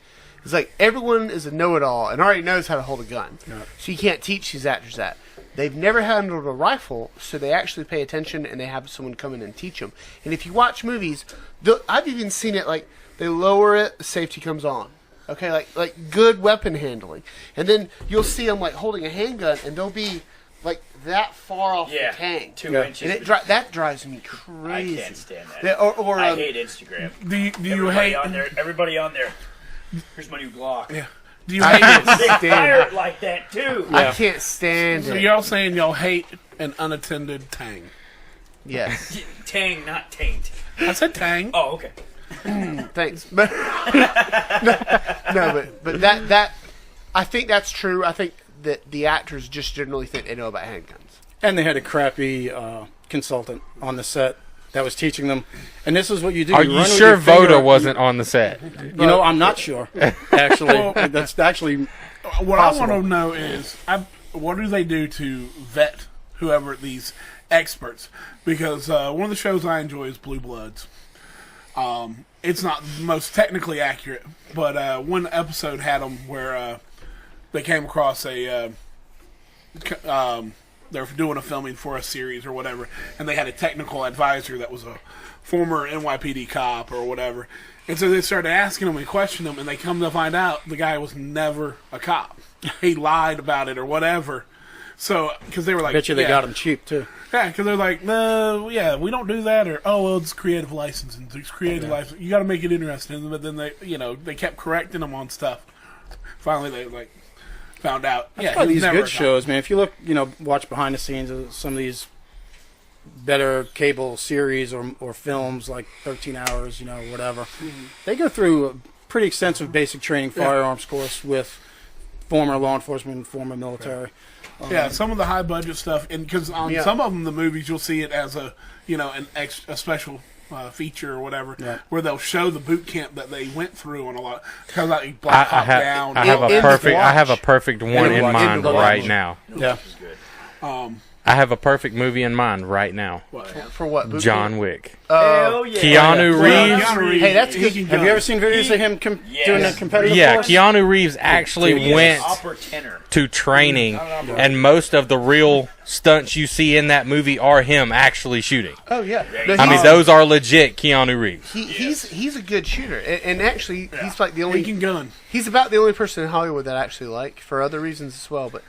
It's like everyone is a know-it-all and already knows how to hold a gun, so you can't teach these actors that. They've never handled a rifle, so they actually pay attention and they have someone come in and teach them. And if you watch movies, I've even seen it like they lower it, the safety comes on. Okay, like good weapon handling, and then you'll see them like holding a handgun, and they'll be like that far off the tank. 2 Yeah. inches. And that drives me crazy. I can't stand that. Yeah, or I hate Instagram. Do you Everybody hate? on there? Everybody on there. Here's my new Glock. Yeah. Do you I hate? can't They stand fire it. it like that too. I can't stand So it. y'all saying y'all hate an unattended tang? Yes, Tang, not taint. I said tang. Oh, okay. thanks. But no, but that I think that's true. I think that the actors just generally think they know about handguns. and they had a crappy consultant on the set that was teaching them. And this is what you do. Are You you run with sure your finger- Voda wasn't on the set? You know, I'm not sure. Actually, that's actually What possible. I want to know is, what do they do to vet whoever these experts? Because one of the shows I enjoy is Blue Bloods. It's not the most technically accurate, but one episode had them where they came across they were doing a filming for a series or whatever, and they had a technical advisor that was a former NYPD cop or whatever. And so they started asking him and questioning him, and they come to find out the guy was never a cop. He lied about it or whatever. So, because they were like, bet you they got them cheap too. yeah, because they're like, no, yeah, we don't do that, or well, it's creative licensing. It's creative license. You got to make it interesting. But then they kept correcting them on stuff. Finally, they found out. That's Yeah, why he was these never a good cop. shows, man. If you look, watch behind the scenes of some of these better cable series or films like 13 Hours, whatever, they go through a pretty extensive basic training firearms course with former law enforcement and former military. Yeah, some of the high budget stuff, and because on some of them, the movies you'll see it as a a special feature or whatever, where they'll show the boot camp that they went through on a lot. Because like Black Hawk Down. I have a End perfect. watch. I have a perfect one in watch. mind End of right watch. now. Yeah. I have a perfect movie in mind right now. For what? boot John camp? Wick. Hell yeah. Keanu Reeves. Keanu Reeves, Hey, that's he good. can Have go. you ever seen videos of him doing a competitive Yeah, course? Keanu Reeves actually went Upper tenor. to training, and most of the real stunts you see in that movie are him actually shooting. Oh yeah. No, I mean, those are legit Keanu Reeves. he's a good shooter, and actually he's like the He only. can gun. He's about the only person in Hollywood that I actually like for other reasons as well. But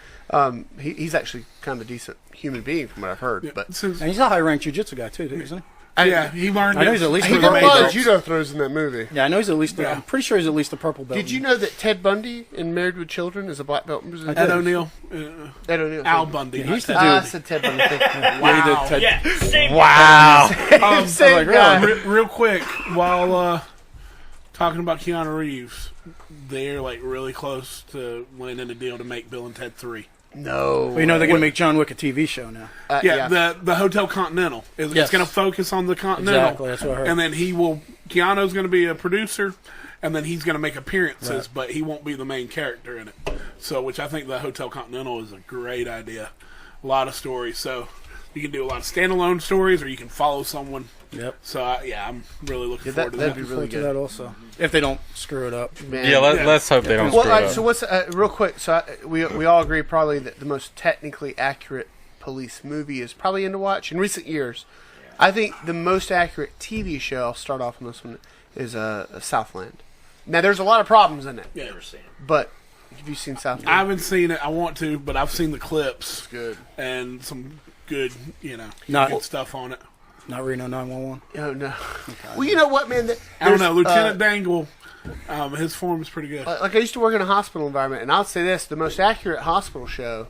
he's actually kind of a decent human being from what I've heard. But Since, And he's a high-ranked jiu-jitsu guy too, isn't he? he learned. I know he's at least he one got of a the lot of belts. judo throws in that movie. Yeah, I know he's at least. Yeah. I'm pretty sure he's at least a purple belt. Did you know that Ted Bundy in Married with Children is a black belt? Ed O'Neill, Ed O'Neill. Al Bundy. Yeah, he's not the Ted. I dude. said Ted Bundy. Yeah, he did Ted- Yeah, same. Wow. Same like, guy. Real quick, while talking about Keanu Reeves, they're like really close to landing a deal to make Bill and Ted 3. No. Well, they're going to make John Wick a TV show now. Yeah, the Hotel Continental. It's Yes. going to focus on the Continental. Exactly, that's what I heard. And then Keanu's going to be a producer, and then he's going to make appearances, but he won't be the main character in it. So, which I think the Hotel Continental is a great idea. A lot of stories. So, you can do a lot of standalone stories, or you can follow someone. Yep. So, I'm really looking forward to that'd that. be really Forward to good. that also, if they don't screw it up. Man. Yeah, let's hope they don't Well, screw it up. so what's real quick? So we all agree probably that the most technically accurate police movie is probably in to watch in recent years. I think the most accurate TV show. I'll start off on this one is Southland. Now there's a lot of problems in it, Never seen it. but have you seen Southland? I haven't seen it. I want to, but I've seen the clips. good. And some good, Not- good stuff on it. Not Reno 911. Oh no. Well, you know what, man? I don't know. There's, Lieutenant Dangle, his form is pretty good. like I used to work in a hospital environment, and I'll say this: the most accurate hospital show,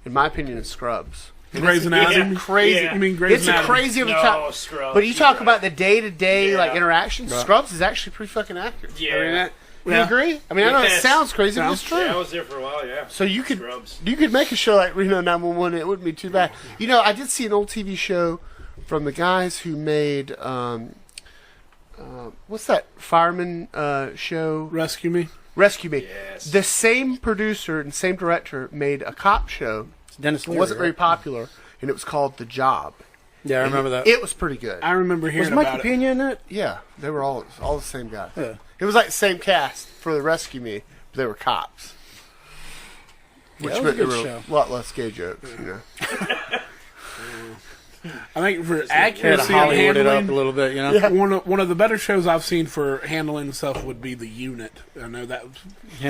in my opinion, is Scrubs. Grey's Anatomy? Crazy. Yeah. You mean Grey's It's Anatomy? a crazy of a No, top. Scrubs. But you talk You're about the day-to-day Yeah. like interactions. Scrubs is actually pretty fucking accurate. Yeah. I mean, You Yeah. agree? I mean, I know it Yes. sounds crazy, but it's true. Yeah, I was there for a while. Yeah. So you could Scrubs. make a show like Reno 911. It wouldn't be too bad. You know, I did see an old TV show from the guys who made what's that fireman show? Rescue Me. Rescue Me. Yes. The same producer and same director made a cop show. Dennis It Leary, wasn't very right? popular, and it was called The Job. Yeah, I remember that. It was pretty good. I remember Was hearing Michael about it. Pena in it? Yeah, they were all the same guys. Yeah. It was like the same cast for the Rescue Me, but they were cops. Which that was a meant there good were show. a lot less gay jokes, you know. I think for Had to accuracy of Hollywood it up a handling, little bit, you know? one of the better shows I've seen for handling stuff would be The Unit. I know that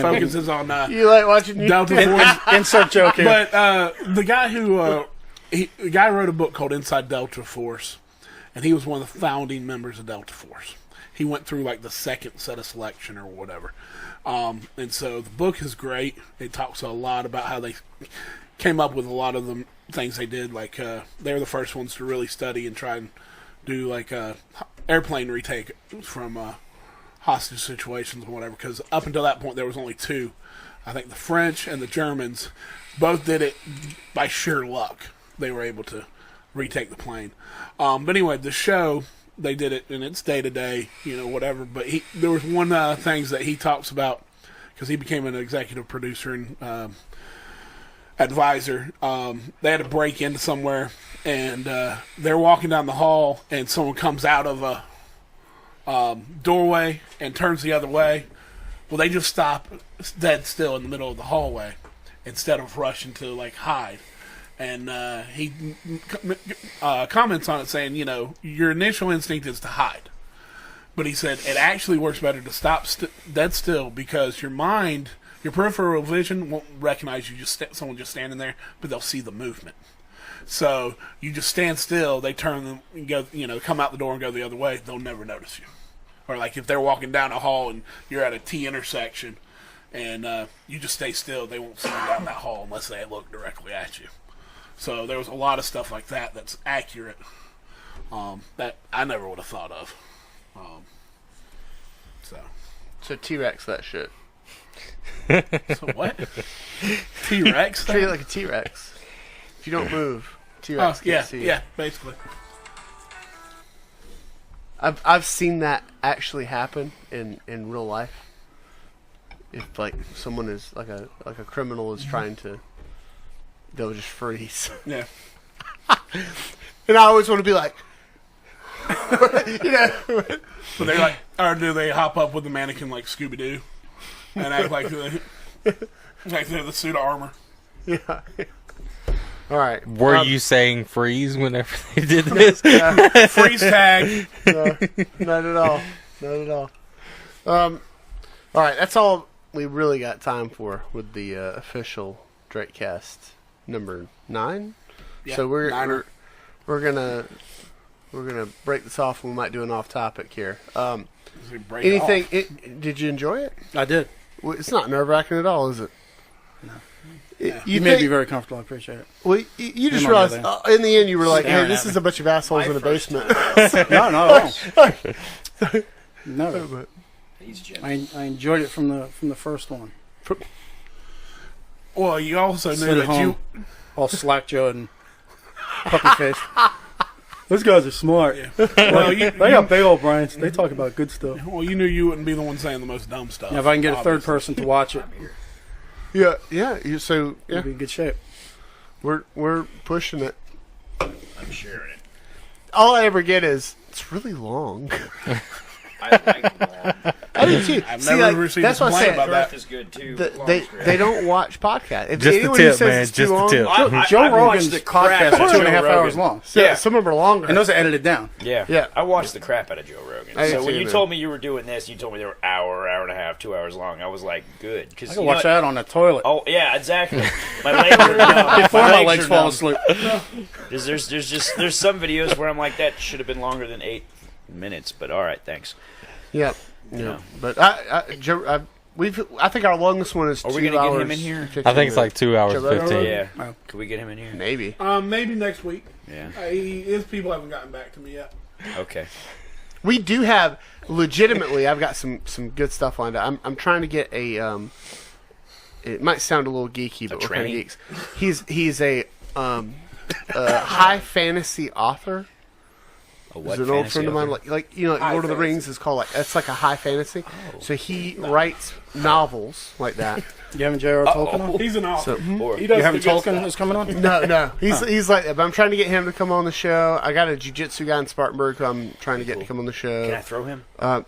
focuses on You like watching Delta Force. Insert joke here. But the guy who the guy wrote a book called Inside Delta Force, and he was one of the founding members of Delta Force. He went through like the second set of selection or whatever, and so the book is great. It talks a lot about how they came up with a lot of the things they did. Like they were the first ones to really study and try and do like airplane retake from hostage situations or whatever. Because up until that point, there was only two. I think the French and the Germans both did it by sheer luck. They were able to retake the plane. But anyway, the show, they did it in its day-to-day, you know, whatever. But there was one things that he talks about, because he became an executive producer and advisor. They had to break into somewhere, and they're walking down the hall, and someone comes out of a doorway and turns the other way. Well, they just stop dead still in the middle of the hallway instead of rushing to, like, hide. And he comments on it saying, you know, your initial instinct is to hide. But he said it actually works better to stop dead still, because your mind, your peripheral vision won't recognize you someone just standing there, but they'll see the movement. So you just stand still, they turn them and go, you know, come out the door and go the other way, they'll never notice you. Or like if they're walking down a hall and you're at a T intersection and you just stay still, they won't see you down that hall unless they look directly at you. So there was a lot of stuff like that that's accurate that I never would have thought of. So T-Rex that shit. So what? T-Rex? Treat it like a T-Rex. If you don't move, T-Rex can't see you. Yeah, basically. I've seen that actually happen in real life. If like someone is like a criminal is trying to, they'll just freeze. Yeah. And I always want to be like, you know. So they're like, or do they hop up with the mannequin like Scooby-Doo and act like they're the suit of armor? Yeah. All right. Were you saying freeze whenever they did this? Freeze tag. No, not at all. Not at all. All right. That's all we really got time for with the official Drakecast number 9. Yeah, So we're niner. we're gonna break this off. And we might do an off topic here. Break it Anything? Did you enjoy it? I did. Well, it's not nerve wracking at all, is it? No. You You made me think- very comfortable. I appreciate it. Well, you just Him realized over there. in the end you were like, "Hey, Staring this at is me. a bunch of assholes My in the first basement." No, not at all. No. He's Jim. I enjoyed it from the first one. Well, you also knew Sit at that home, all slack jawed and puppy faced. Those guys are smart. Well, you They got big old brains. They talk about good stuff. knew you wouldn't be the one saying the most dumb stuff. Yeah, if I can get a third obviously. person to watch it, Yeah. So we'll yeah, be in good shape. we're pushing it. I'm sharing it. All I ever get is it's really long. I like them all. I do too. I've See, never like, received a that's what I complaint said. about that. Girth is good too. They don't watch podcasts. If Just the anyone who tip, says man, it's just too the long, tip. Joe I watched Rogan's the crap podcast out is of 2.5 Joe hours Rogan. long, yeah, some of them are longer. and those are edited down. Yeah, Yeah. I watched the crap out of Joe Rogan. I did So when too, you man. told me you were doing this, you told me they were hour and a half, 2 hours long. I was like, good, because I can watch that on the toilet Oh yeah, exactly. My legs are numb. before my legs are fall numb. asleep. There's some videos where I'm like, that should have been longer than 8 minutes, but all right, thanks. Yeah. know. But I think our longest one is Are 2 we gonna get hours. him in here? 15 I think it's like 2 hours Joe and Rogan? 15. Yeah. Oh. Could we get him in here? Maybe. Maybe next week. Yeah. His people haven't gotten back to me yet. Okay. We do have legitimately. I've got some good stuff lined up. I'm trying to get a. It might sound a little geeky, but we're kind of geeks. He's a high fantasy author. He's an old friend of mine, like Lord of the Rings is called that's like a high fantasy. Oh. So he writes novels like that. You having J.R.R. Tolkien on? He's an author. You having Tolkien that's coming on? No. He's like that. But I'm trying to get him to come on the show. I got a jiu-jitsu guy in Spartanburg who I'm trying to get to come on the show. Can I throw him?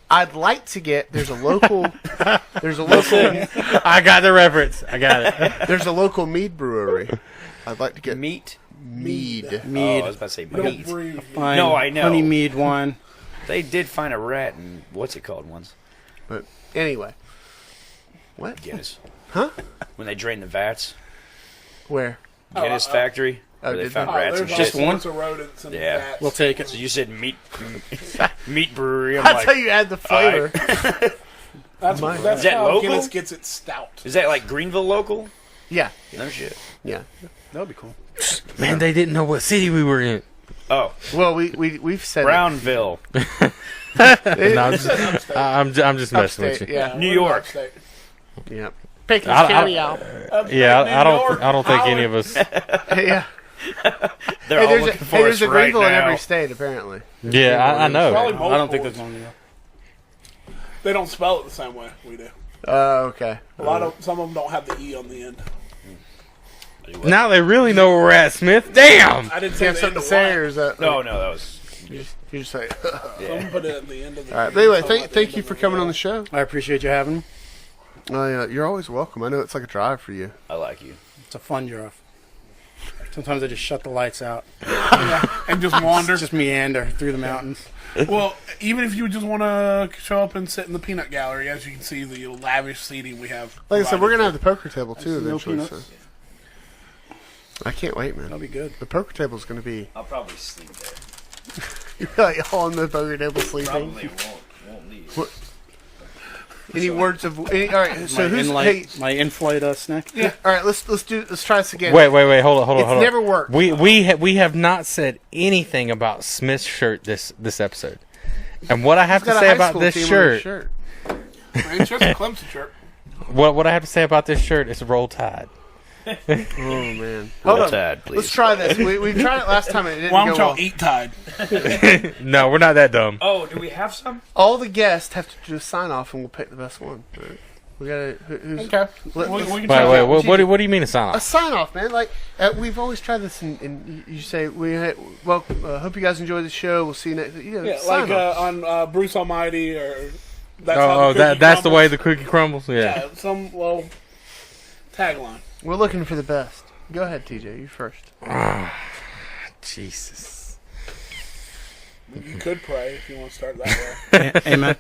I'd like to get. There's a local. I got the reference. I got it. There's a local mead brewery. I'd like to get Mead. Mead. Oh, I was about to say mead. Fine. No, I know. Honey mead wine. They did find a rat in what's it called once? But anyway, what? Guinness. Huh? When they drained the vats. Where? Guinness factory. Where they did found they? rats and There's shit. Just one? sorts of rodents and Yeah. bats. We'll take it. So you said meat brewery. I'm That's like, how you add the flavor. That's Is that how local? Guinness gets its stout. is that like Greenville local? Yeah. No shit. Yeah. That would be cool. Man, they didn't know what city we were in. Oh, Well, we've said Brownville, I'm just messing with upstate. you. Yeah. New York. Upstate. Yeah. Pickens I- County out. Yeah, Upstate I New York, don't think any Holland. of us. Yeah. They're Hey, all looking for there's us a right Greenville in now. every state, apparently. Yeah, I know. Probably I don't think multiple. there's one. They don't spell it the same way we do. Okay. Some of them don't have the E on the end. Now they really know where we're at, Smith. Damn. I didn't Do say you have the something end to of say, Y. or is that... No, that was. You just say... Some put it at the end of the All right. But anyway, thank you for coming on the show. I appreciate you having me. You're always welcome. I know it's like a drive for you. I like you. It's a fun drive. Sometimes I just shut the lights out. and just wander. Just meander through the mountains. Well, even if you just want to show up and sit in the peanut gallery, as you can see, the lavish seating we have. Like I said, we're going to have the poker table, too, No eventually. So. peanuts. I can't wait, man. That'll be good. The poker table's going to be... I'll probably sleep there. You're like on the poker table sleeping. Probably won't leave. What? Any words of... all right, so who's... My in-flight snack? Yeah. All right, let's try this again. Wait, hold on. It's never worked. We have not said anything about Smith's shirt this episode. And what I have to say about this shirt, It's just a Clemson shirt. what I have to say about this shirt is Roll Tide. Oh man. Roll Hold on. Tide, please. Let's try this. We tried it last time and it didn't Why go don't y'all well. eat Tide? No, we're not that dumb. Oh, do we have some? All the guests have to do a sign off and we'll pick the best one. All right. We gotta. Who's, Okay. let- We let's- can try Wait, that. what do you mean a sign a off? sign off, man. Like we've always tried this, and you say hope you guys enjoy the show. We'll see you next. Yeah, sign like off. on Bruce Almighty or. That's how Oh, the cookie that's the crumbles. way the cookie crumbles. Yeah. Yeah, some little tagline. We're looking for the best. Go ahead, TJ. You first. Jesus. You could pray if you want to start that way. Amen.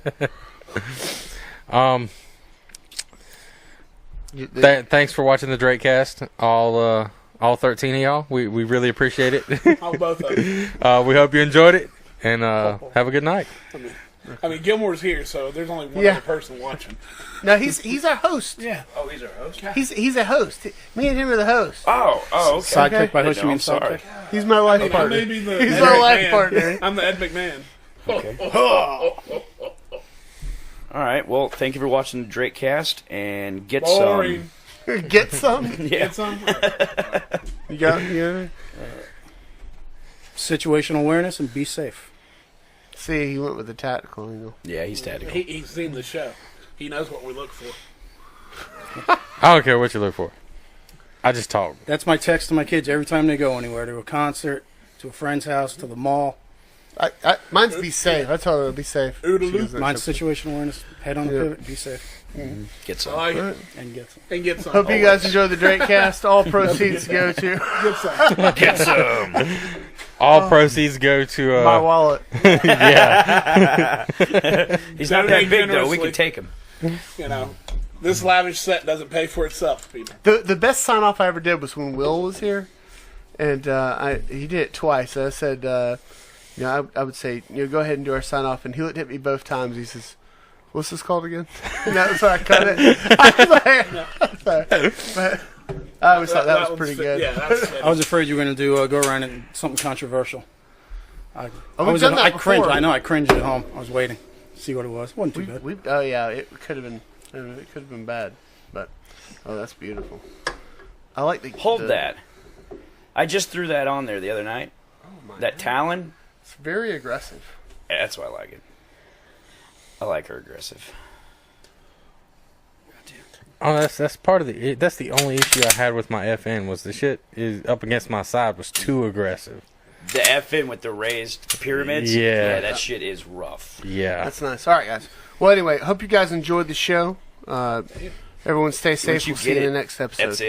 Thanks for watching the Drakecast. All 13 of y'all. We really appreciate it. How both of them. We hope you enjoyed it, and have a good night. I mean, Gilmore's here, so there's only one Yeah. other person watching. No, he's our host. Yeah. Oh, he's our host. He's a host. Me and him are the hosts. Oh, okay. Sidekick by host, No, you mean I'm sorry. sidekick? He's my life I partner. may be the He's Ed our life McMahon. partner. I'm the Ed McMahon. All right. Well, thank you for watching the Drakecast, and get Boring. Get some. some. Yeah. Get some? You got you. Situational awareness and be safe. See, he went with the tactical angle. Yeah, he's tactical. He's seen the show. He knows what we look for. I don't care what you look for. I just talk. That's my text to my kids every time they go anywhere, to a concert, to a friend's house, to the mall. Mine's be safe. I told her to be safe. Oodaloo. She doesn't Mine's accept it. situational awareness. Head on the Yeah. pivot. Be safe. Get I some. like it. Alright. And get some. And get some. Hope you guys enjoy the Drakecast. All proceeds go to Get some. Get some. All proceeds go to my wallet. yeah. He's not that Donate big though. We generously. can take him. You know, this lavish set doesn't pay for itself, people. The best sign off I ever did was when Will was here, and he did it twice. I said, I would say, go ahead and do our sign off, and he looked at me both times. He says, "What's this called again?" And that's why I cut it. I always thought that was pretty good. Yeah, that's I was afraid you were going to do go around and something controversial. I we've was done at, that I cringed. before. I know. I cringed at home. I was waiting to see what it was. Wasn't too bad. Oh yeah, it could have been. It could have been bad, but that's beautiful. I like the Hold that. I just threw that on there the other night. Oh my That God. Talon. It's very aggressive. Yeah, that's why I like it. I like her aggressive. Oh, that's part of the. That's the only issue I had with my FN was the shit is up against my side was too aggressive. The FN with the raised pyramids. Yeah. That shit is rough. Yeah. That's nice. All right, guys. Well, anyway, hope you guys enjoyed the show. Everyone stay safe. Once you We'll see you get in the it, next episode. That's it.